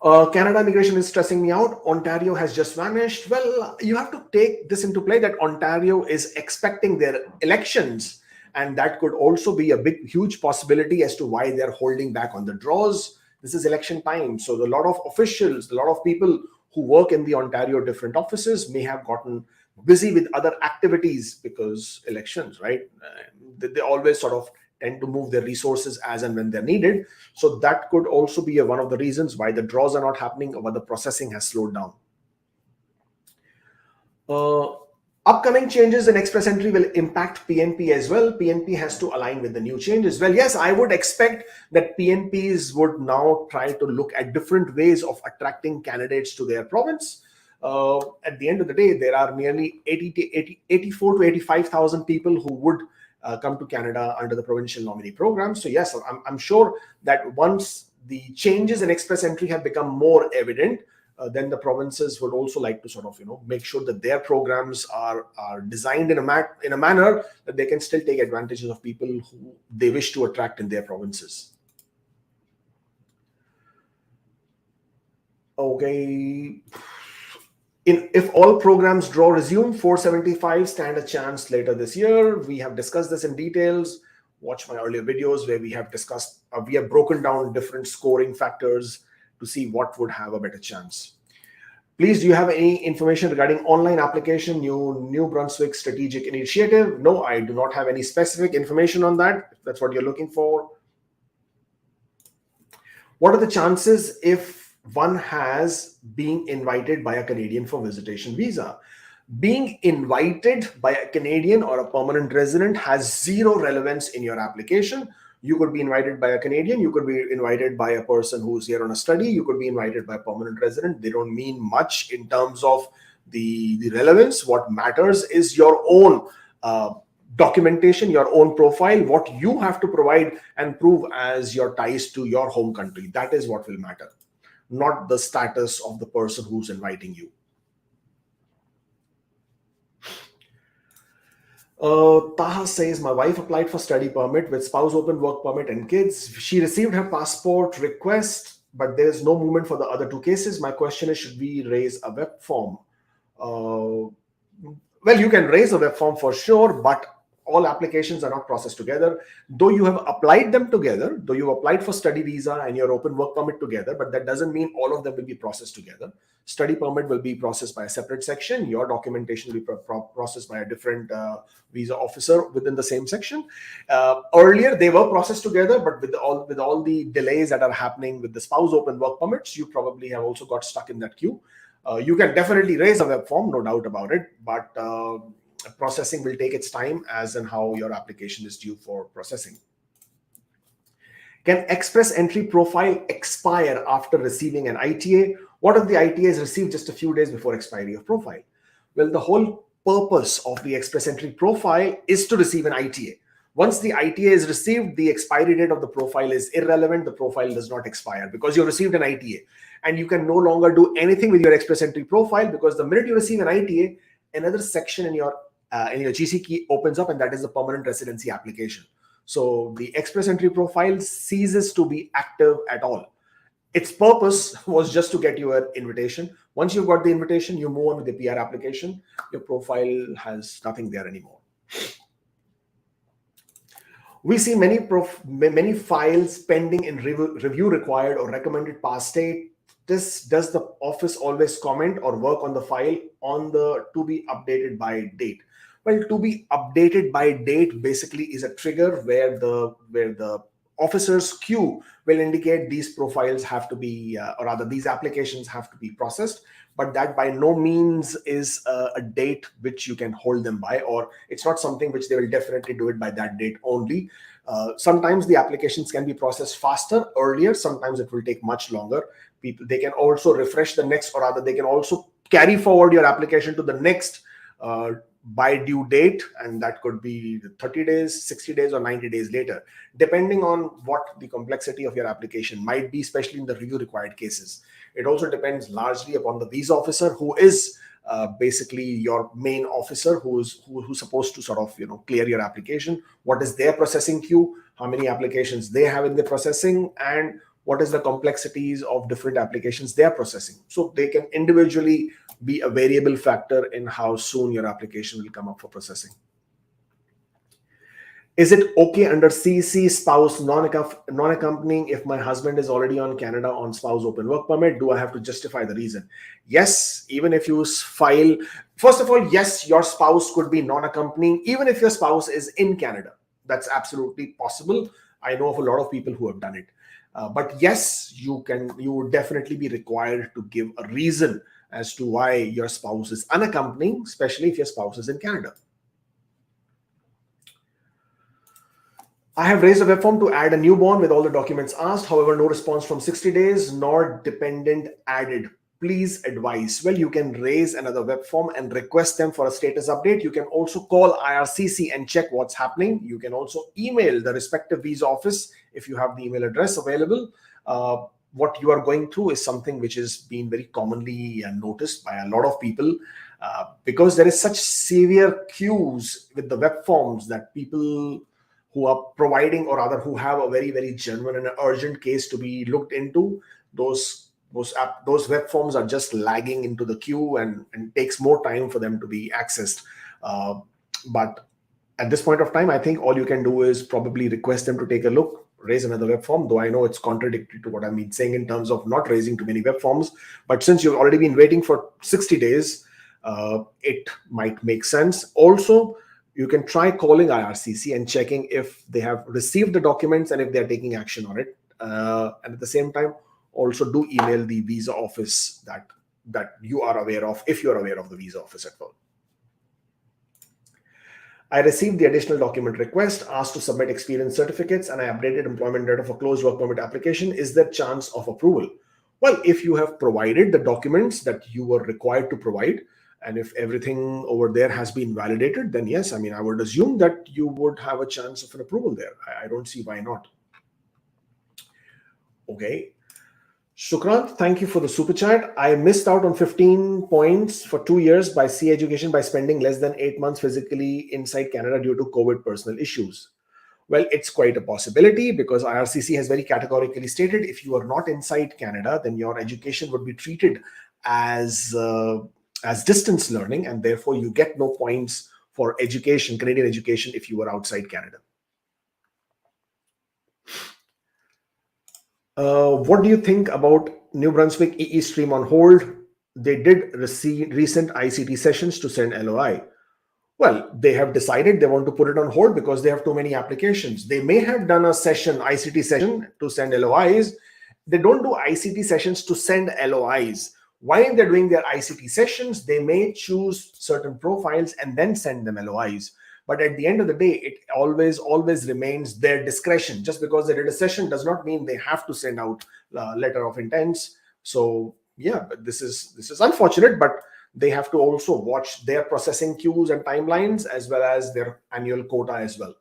Speaker 1: Canada immigration is stressing me out. Ontario has just vanished. Well, you have to take this into play that Ontario is expecting their elections. And that could also be a huge possibility as to why they're holding back on the draws. This is election time. So a lot of officials, a lot of people who work in the Ontario different offices may have gotten busy with other activities because elections, right? They always sort of tend to move their resources as and when they're needed. So that could also be one of the reasons why the draws are not happening or why the processing has slowed down. Upcoming changes in express entry will impact PNP as well. PNP has to align with the new changes. Well, yes, I would expect that PNPs would now try to look at different ways of attracting candidates to their province. At the end of the day, there are nearly 84 to 85,000 people who would come to Canada under the provincial nominee program. So yes, I'm sure that once the changes in express entry have become more evident, then the provinces would also like to sort of, make sure that their programs are designed in a manner that they can still take advantages of people who they wish to attract in their provinces. Okay. If all programs draw resume, 475 stand a chance later this year. We have discussed this in details. Watch my earlier videos where we have discussed, we have broken down different scoring factors to see what would have a better chance. Please, do you have any information regarding online application, New Brunswick strategic initiative? No, I do not have any specific information on that, if that's what you're looking for. What are the chances if one has being invited by a Canadian for visitation visa? Being invited by a Canadian or a permanent resident has zero relevance in your application. You could be invited by a Canadian, you could be invited by a person who's here on a study, you could be invited by a permanent resident. They don't mean much in terms of the relevance. What matters is your own documentation, your own profile, what you have to provide and prove as your ties to your home country. That is what will matter, not the status of the person who's inviting you. Taha says, my wife applied for study permit with spouse open work permit and kids. She received her passport request, but there is no movement for the other two cases. My question is, should we raise a web form? Well, you can raise a web form for sure, but all applications are not processed together. Though you have applied them together, though you applied for study visa and your open work permit together, but that doesn't mean all of them will be processed together. Study permit will be processed by a separate section. Your documentation will be processed by a different visa officer within the same section. Earlier, they were processed together, but with all the delays that are happening with the spouse open work permits, you probably have also got stuck in that queue. You can definitely raise a web form, no doubt about it, but processing will take its time as and how your application is due for processing. Can express entry profile expire after receiving an ITA? What if the ITA is received just a few days before expiry of profile? Well, the whole purpose of the express entry profile is to receive an ITA. Once the ITA is received, the expiry date of the profile is irrelevant. The profile does not expire because you received an ITA, and you can no longer do anything with your express entry profile because the minute you receive an ITA, another section in your GC key opens up, and that is the permanent residency application. So the express entry profile ceases to be active at all. Its purpose was just to get you an invitation, Once you've got the invitation, you move on with the PR application. Your profile has nothing there anymore. We see many files pending in review required or recommended pass state. Does the office always comment or work on the file on the to be updated by date? Well, to be updated by date basically is a trigger where the officer's queue will indicate these profiles have to be, or rather these applications have to be processed, but that by no means is a date which you can hold them by, or it's not something which they will definitely do it by that date only. Sometimes the applications can be processed faster, earlier. Sometimes it will take much longer. They can also refresh the next, or rather they can also carry forward your application to the next by due date, and that could be 30 days, 60 days, or 90 days later, depending on what the complexity of your application might be, especially in the review required cases. It also depends largely upon the visa officer, who is basically your main officer, who's supposed to sort of clear your application. What is their processing queue, how many applications they have in the processing, and what is the complexities of different applications they are processing. So they can individually be a variable factor in how soon your application will come up for processing. Is it okay under CC spouse non-accompanying if my husband is already on Canada on spouse open work permit? Do I have to justify the reason? Yes, even if you file, first of all, yes, your spouse could be non-accompanying even if your spouse is in Canada. That's absolutely possible. I know of a lot of people who have done it. But yes, you would definitely be required to give a reason as to why your spouse is unaccompanying, especially if your spouse is in Canada. I have raised a web form to add a newborn with all the documents asked. However, no response from 60 days nor dependent added. Please advise. Well, you can raise another web form and request them for a status update. You can also call IRCC and check what's happening. You can also email the respective visa office if you have the email address available. What you are going through is something which is being very commonly noticed by a lot of people because there is such severe queues with the web forms that people who are providing, or rather who have a very, very genuine and urgent case to be looked into, those web forms are just lagging into the queue and takes more time for them to be accessed. But at this point of time, I think all you can do is probably request them to take a look, raise another web form, though I know it's contradictory to what I've been saying in terms of not raising too many web forms. But since you've already been waiting for 60 days, it might make sense. Also, you can try calling IRCC and checking if they have received the documents and if they're taking action on it. And at the same time, also do email the visa office that you are aware of, if you're aware of the visa office at all. I received the additional document request, asked to submit experience certificates, and I updated employment data for closed work permit application. Is there chance of approval? Well, if you have provided the documents that you were required to provide, and if everything over there has been validated, then yes, I mean, I would assume that you would have a chance of an approval there. I don't see why not. Okay. Shukrant, thank you for the super chat. I missed out on 15 points for 2 years by C Education by spending less than 8 months physically inside Canada due to COVID personal issues. Well, it's quite a possibility because IRCC has very categorically stated if you are not inside Canada, then your education would be treated as distance learning, and therefore you get no points for education, Canadian education, if you are outside Canada. What do you think about New Brunswick EE stream on hold? They did receive recent ICT sessions to send LOI. Well, they have decided they want to put it on hold because they have too many applications. They may have done a session, ICT session, to send LOIs. They don't do ICT sessions to send LOIs. While they're doing their ICT sessions, they may choose certain profiles and then send them LOIs. But at the end of the day, it always remains their discretion. Just because they did a session does not mean they have to send out a letter of intents. So yeah, but this is unfortunate, but they have to also watch their processing queues and timelines as well as their annual quota as well.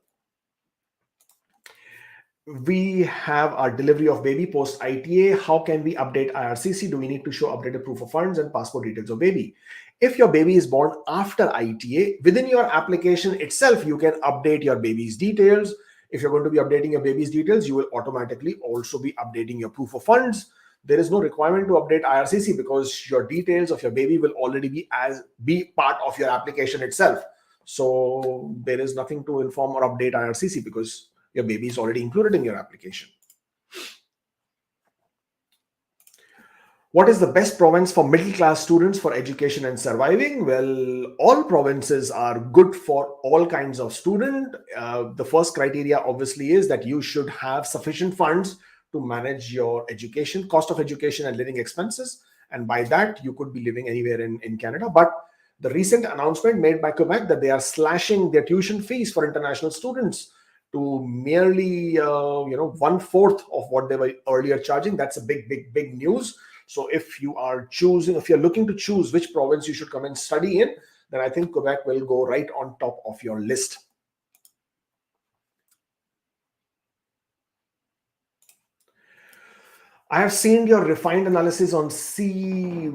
Speaker 1: We have our delivery of baby post ITA. How can we update IRCC? Do we need to show updated proof of funds and passport details of baby? If your baby is born after ITA, within your application itself, you can update your baby's details. If you're going to be updating your baby's details, you will automatically also be updating your proof of funds. there is no requirement to update IRCC because your details of your baby will already be part of your application itself. So there is nothing to inform or update IRCC because your baby is already included in your application. What is the best province for middle class students for education and surviving? Well, all provinces are good for all kinds of student. The first criteria obviously is that you should have sufficient funds to manage your education, cost of education and living expenses. And by that, you could be living anywhere in Canada. But the recent announcement made by Quebec that they are slashing their tuition fees for international students to merely 1/4 of what they were earlier charging. That's a big news. So if you're looking to choose which province you should come and study in, then I think Quebec will go right on top of your list. I have seen your refined analysis on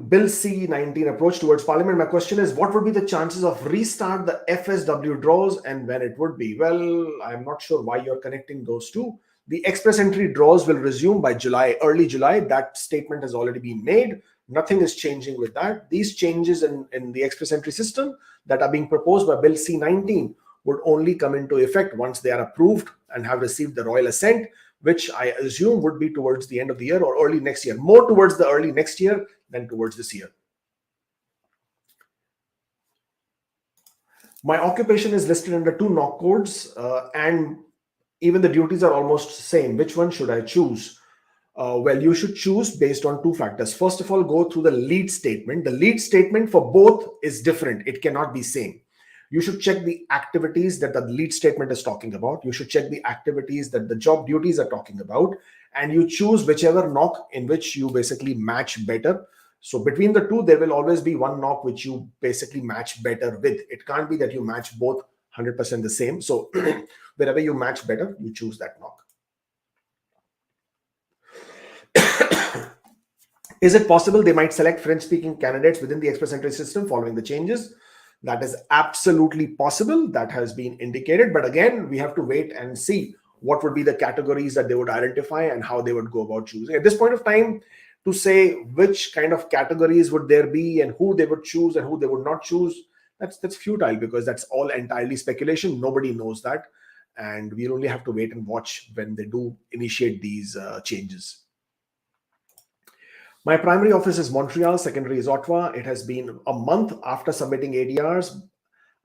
Speaker 1: Bill C-19 approach towards Parliament. My question is, what would be the chances of restart the FSW draws and when it would be? Well, I'm not sure why you're connecting those two. The express entry draws will resume by early July. That statement has already been made. Nothing is changing with that. These changes in the express entry system that are being proposed by Bill C-19 would only come into effect once they are approved and have received the royal assent, which I assume would be towards the end of the year or early next year, more towards the early next year than towards this year. My occupation is listed under 2 NOC codes and even the duties are almost same. Which one should I choose? Well, you should choose based on 2 factors. First of all, go through the lead statement. The lead statement for both is different. It cannot be same. You should check the activities that the lead statement is talking about. You should check the activities that the job duties are talking about. And you choose whichever NOC in which you basically match better. So between the 2, there will always be one NOC which you basically match better with. It can't be that you match both 100% the same. So wherever you match better, you choose that NOC. Is it possible they might select French-speaking candidates within the express entry system following the changes? That is absolutely possible. That has been indicated. But again, we have to wait and see what would be the categories that they would identify and how they would go about choosing. At this point of time, to say which kind of categories would there be and who they would choose and who they would not choose, that's futile because that's all entirely speculation. Nobody knows that. And we'll only have to wait and watch when they do initiate these changes. My primary office is Montreal, secondary is Ottawa. It has been a month after submitting ADRs.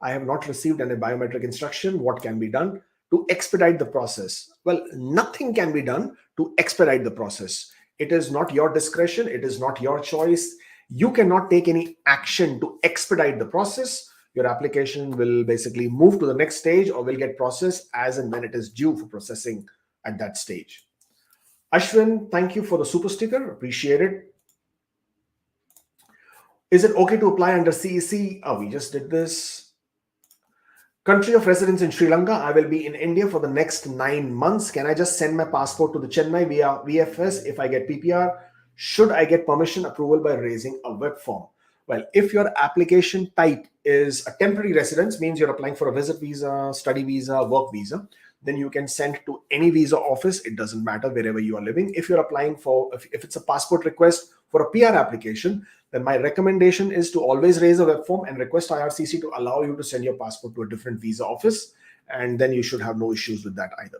Speaker 1: I have not received any biometric instruction. What can be done to expedite the process? Well, nothing can be done to expedite the process. It is not your discretion. It is not your choice. You cannot take any action to expedite the process. Your application will basically move to the next stage or will get processed as and when it is due for processing at that stage. Ashwin, thank you for the super sticker. Appreciate it. Is it okay to apply under CEC? Oh, we just did this. Country of residence in Sri Lanka. I will be in India for the next 9 months. Can I just send my passport to the Chennai via VFS if I get PPR? Should I get permission approval by raising a web form? Well, if your application type is a temporary residence, means you're applying for a visit visa, study visa, work visa, then you can send to any visa office. It doesn't matter wherever you are living. If you're applying for, if it's a passport request for a PR application, then my recommendation is to always raise a web form and request IRCC to allow you to send your passport to a different visa office. And then you should have no issues with that either.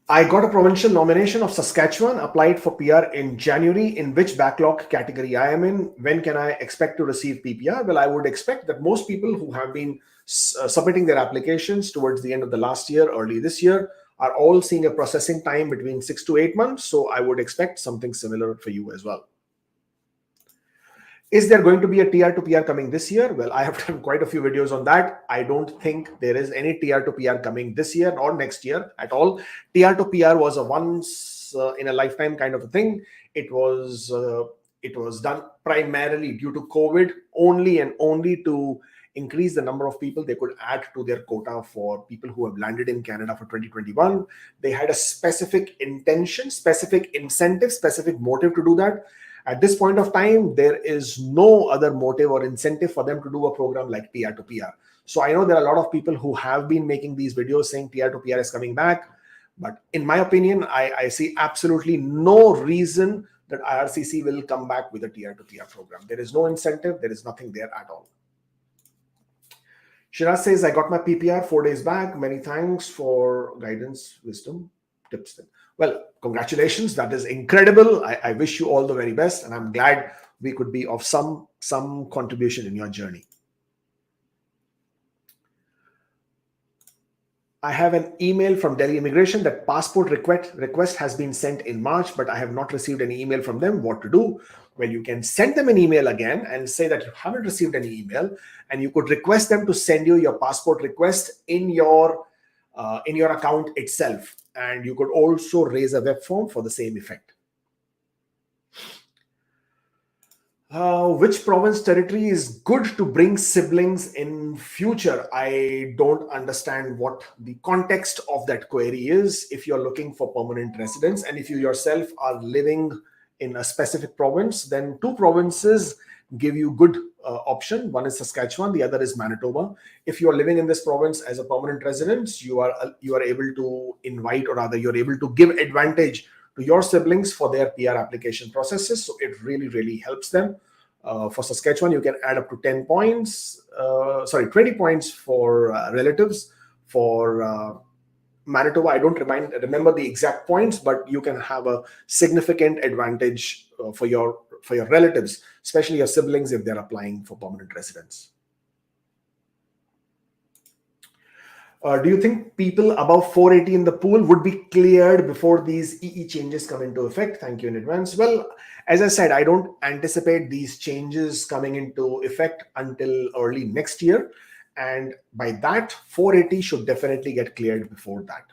Speaker 1: I got a provincial nomination of Saskatchewan, applied for PR in January. In which backlog category I am in? When can I expect to receive PPR? Well, I would expect that most people who have been submitting their applications towards the end of the last year, early this year, are all seeing a processing time between 6 to 8 months. So I would expect something similar for you as well. Is there going to be a TR to PR coming this year? Well, I have done quite a few videos on that. I don't think there is any TR to PR coming this year or next year at all. TR to PR was a once in a lifetime kind of a thing. It was done primarily due to COVID, only and only to increase the number of people they could add to their quota for people who have landed in Canada for 2021. They had a specific intention, specific incentive, specific motive to do that. At this point of time, there is no other motive or incentive for them to do a program like TR to PR. So I know there are a lot of people who have been making these videos saying TR to PR is coming back. But in my opinion, I see absolutely no reason that IRCC will come back with a tier to tier program. There is no incentive. There is nothing there at all. Shiraz says, I got my PPR 4 days back. Many thanks for guidance, wisdom, tips. Well, congratulations. That is incredible. I wish you all the very best. And I'm glad we could be of some contribution in your journey. I have an email from Delhi Immigration that passport request has been sent in March, but I have not received any email from them. What to do? Well, you can send them an email again and say that you haven't received any email, and you could request them to send you your passport request in your account itself. And you could also raise a web form for the same effect. Which province territory is good to bring siblings in future? I don't understand what the context of that query is. If you're looking for permanent residence and if you yourself are living in a specific province, then 2 provinces give you good option. One is Saskatchewan, the other is Manitoba. If you're living in this province as a permanent resident, you are able to invite, or rather you're able to give advantage to your siblings for their PR application processes. So it really, really helps them. For Saskatchewan, you can add up to 10 points, 20 points for relatives. For Manitoba, I don't remember the exact points, but you can have a significant advantage for your relatives, especially your siblings if they're applying for permanent residence. Do you think people above 480 in the pool would be cleared before these EE changes come into effect? Thank you in advance. Well, as I said, I don't anticipate these changes coming into effect until early next year. And by that, 480 should definitely get cleared before that.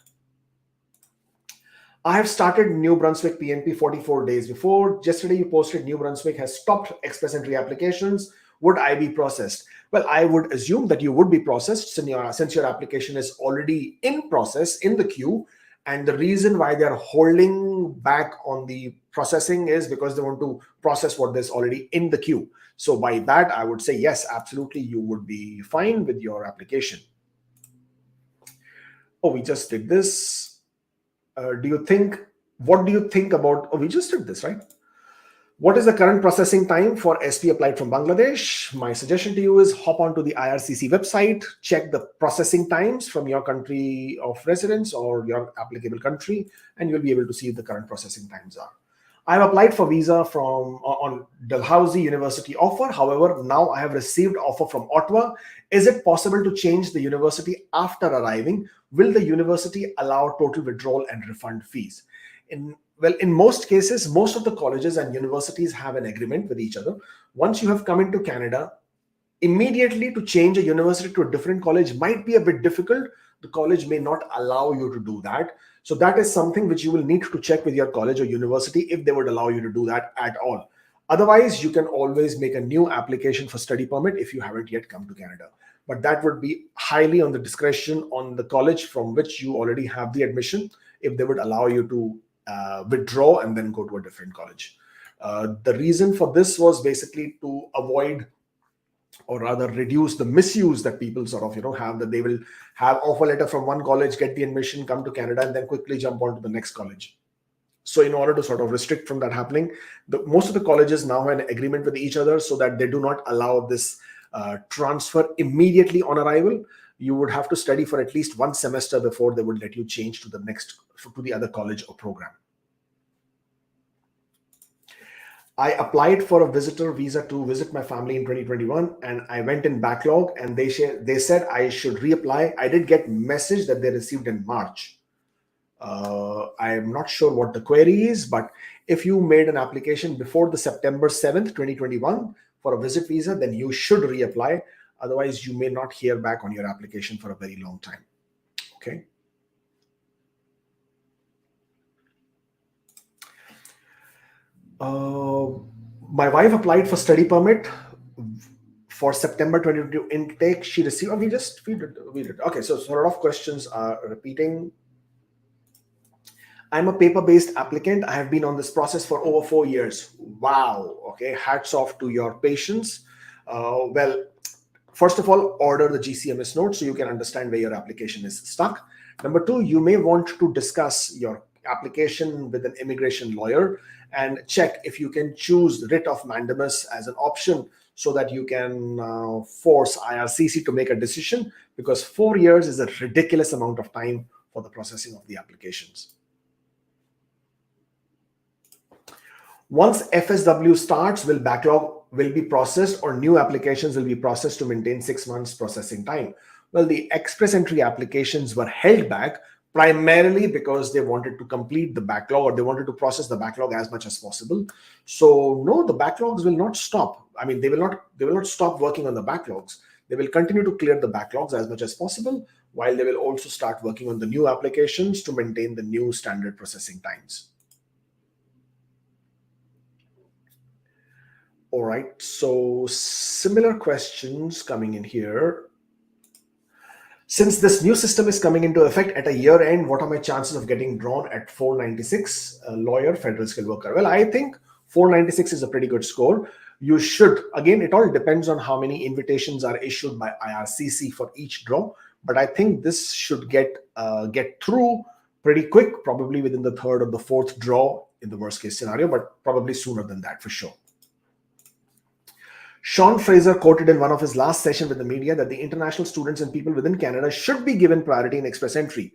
Speaker 1: I have started New Brunswick PNP 44 days before. Yesterday, you posted New Brunswick has stopped express entry applications. Would I be processed? Well, I would assume that you would be processed since your application is already in process in the queue. And the reason why they're holding back on the processing is because they want to process what is already in the queue. So by that, I would say, yes, absolutely, you would be fine with your application. Oh, we just did this. What do you think about, we just did this, right? What is the current processing time for SP applied from Bangladesh? My suggestion to you is hop onto the IRCC website, check the processing times from your country of residence or your applicable country, and you'll be able to see the current processing times are. I've applied for visa on Dalhousie University offer. However, now I have received offer from Ottawa. Is it possible to change the university after arriving? Will the university allow total withdrawal and refund fees? Well, in most cases, most of the colleges and universities have an agreement with each other. Once you have come into Canada, immediately to change a university to a different college might be a bit difficult. The college may not allow you to do that. So that is something which you will need to check with your college or university if they would allow you to do that at all. Otherwise, you can always make a new application for study permit if you haven't yet come to Canada. But that would be highly on the discretion on the college from which you already have the admission, if they would allow you to withdraw and then go to a different college. The reason for this was basically to avoid, or rather reduce the misuse that people sort of have, that they will have offer letter from one college, get the admission, come to Canada, and then quickly jump on to the next college. So in order to sort of restrict from that happening, most of the colleges now have an agreement with each other so that they do not allow this transfer immediately on arrival. You would have to study for at least 1 semester before they would let you change to the other college or program. I applied for a visitor visa to visit my family in 2021, and I went in backlog, and they said I should reapply. I did get message that they received in March. I am not sure what the query is, but if you made an application before the September 7th, 2021 for a visit visa, then you should reapply. Otherwise, you may not hear back on your application for a very long time. Okay. My wife applied for study permit for September 2022 intake. She received, we did. Okay, so a lot of questions are repeating. I'm a paper-based applicant. I have been on this process for over 4 years. Wow. Okay, hats off to your patience. Well, first of all, order the GCMS note so you can understand where your application is stuck. Number two, you may want to discuss your application with an immigration lawyer and check if you can choose writ of mandamus as an option so that you can force IRCC to make a decision, because 4 years is a ridiculous amount of time for the processing of the applications. Once FSW starts, will backlog will be processed or new applications will be processed to maintain 6 months processing time? Well, the express entry applications were held back primarily because they wanted to complete the backlog, or they wanted to process the backlog as much as possible. So no, the backlogs will not stop. I mean, they will not stop working on the backlogs. They will continue to clear the backlogs as much as possible, while they will also start working on the new applications to maintain the new standard processing times. All right, so similar questions coming in here. Since this new system is coming into effect at a year end, what are my chances of getting drawn at 496, lawyer, federal skilled worker? Well, I think 496 is a pretty good score. You should, again, it all depends on how many invitations are issued by IRCC for each draw, but I think this should get through pretty quick, probably within the third or the fourth draw in the worst case scenario, but probably sooner than that for sure. Sean Fraser quoted in one of his last sessions with the media that the international students and people within Canada should be given priority in express entry.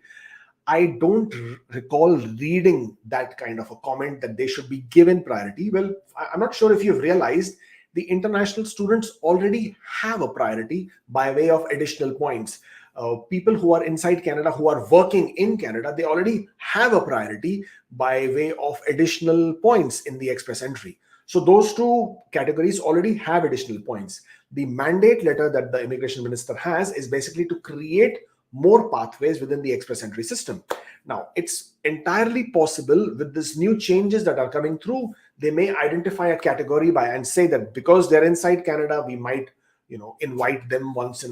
Speaker 1: I don't recall reading that kind of a comment that they should be given priority. Well, I'm not sure if you've realized the international students already have a priority by way of additional points. People who are inside Canada, who are working in Canada, they already have a priority by way of additional points in the express entry. So those two categories already have additional points. The mandate letter that the immigration minister has is basically to create more pathways within the express entry system. Now, it's entirely possible with these new changes that are coming through, they may identify a category and say that because they're inside Canada, we might, invite them once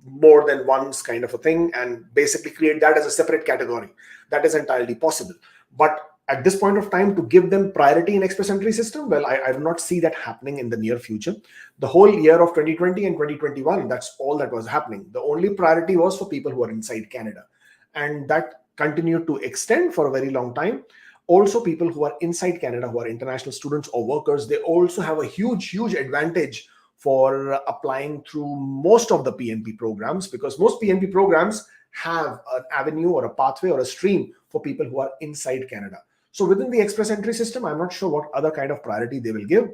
Speaker 1: more than once kind of a thing, and basically create that as a separate category. That is entirely possible. But at this point of time, to give them priority in express entry system, well, I do not see that happening in the near future. The whole year of 2020 and 2021, that's all that was happening. The only priority was for people who are inside Canada. And that continued to extend for a very long time. Also, people who are inside Canada, who are international students or workers, they also have a huge advantage for applying through most of the PNP programs, because most PNP programs have an avenue or a pathway or a stream for people who are inside Canada. So within the express entry system, I'm not sure what other kind of priority they will give,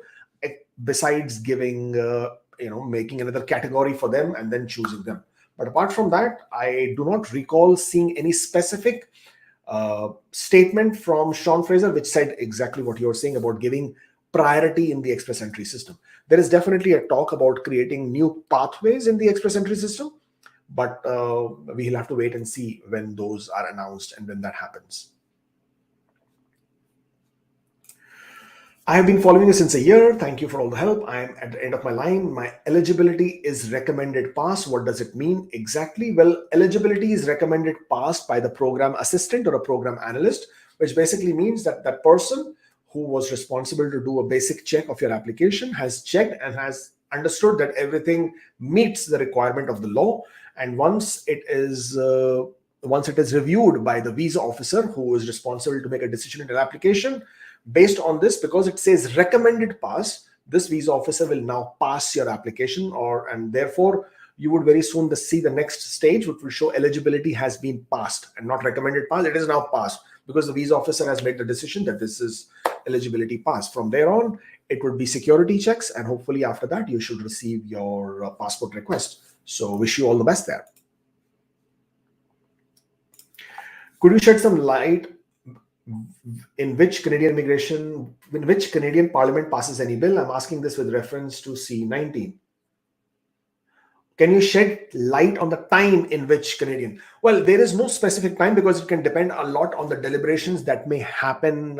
Speaker 1: besides giving, making another category for them and then choosing them. But apart from that, I do not recall seeing any specific statement from Sean Fraser which said exactly what you're saying about giving priority in the express entry system. There is definitely a talk about creating new pathways in the express entry system, but we'll have to wait and see when those are announced and when that happens. I have been following you since a year. Thank you for all the help. I am at the end of my line. My eligibility is recommended pass. What does it mean exactly? Well, eligibility is recommended pass by the program assistant or a program analyst, which basically means that that person who was responsible to do a basic check of your application has checked and has understood that everything meets the requirement of the law. And once it is reviewed by the visa officer who is responsible to make a decision in an application, based on this, because it says recommended pass, this visa officer will now pass your application, and therefore you would very soon see the next stage, which will show eligibility has been passed and not recommended pass. It is now passed because the visa officer has made the decision that this is eligibility pass. From there on, it would be security checks, and hopefully after that you should receive your passport request. So wish you all the best there. Could you shed some light in which Canadian Parliament passes any bill? I'm asking this with reference to C19. Can you shed light on the time in which Canadian? Well, there is no specific time because it can depend a lot on the deliberations that may happen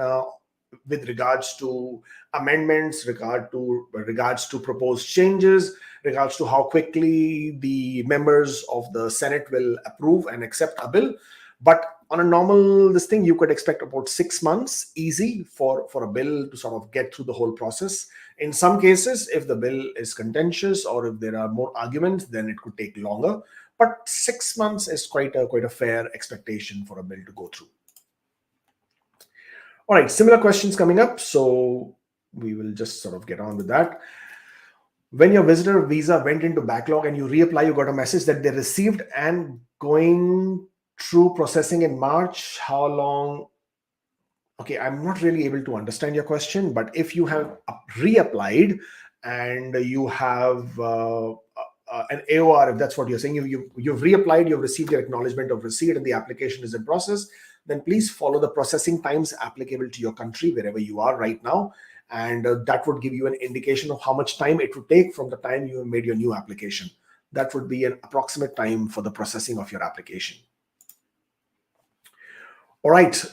Speaker 1: with regards to amendments, regards to proposed changes, regards to how quickly the members of the Senate will approve and accept a bill. But on a normal this thing, you could expect about 6 months easy for a bill to sort of get through the whole process. In some cases, if the bill is contentious or if there are more arguments, then it could take longer. But 6 months is quite a fair expectation for a bill to go through. All right, similar questions coming up. So we will just sort of get on with that. When your visitor visa went into backlog and you reapply, you got a message that they received and going through processing in March. How long? Okay, I'm not really able to understand your question, but if you have reapplied and you have an AOR, if that's what you're saying, you've reapplied, you've received your acknowledgement of receipt and the application is in process, then please follow the processing times applicable to your country, wherever you are right now. And that would give you an indication of how much time it would take from the time you made your new application. That would be an approximate time for the processing of your application. All right,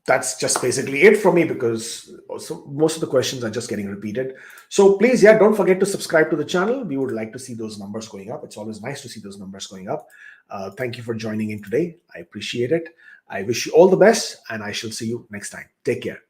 Speaker 1: that's just basically it for me, because also most of the questions are just getting repeated. So please, yeah, don't forget to subscribe to the channel. We would like to see those numbers going up. It's always nice to see those numbers going up. Thank you for joining in today. I appreciate it. I wish you all the best, and I shall see you next time. Take care.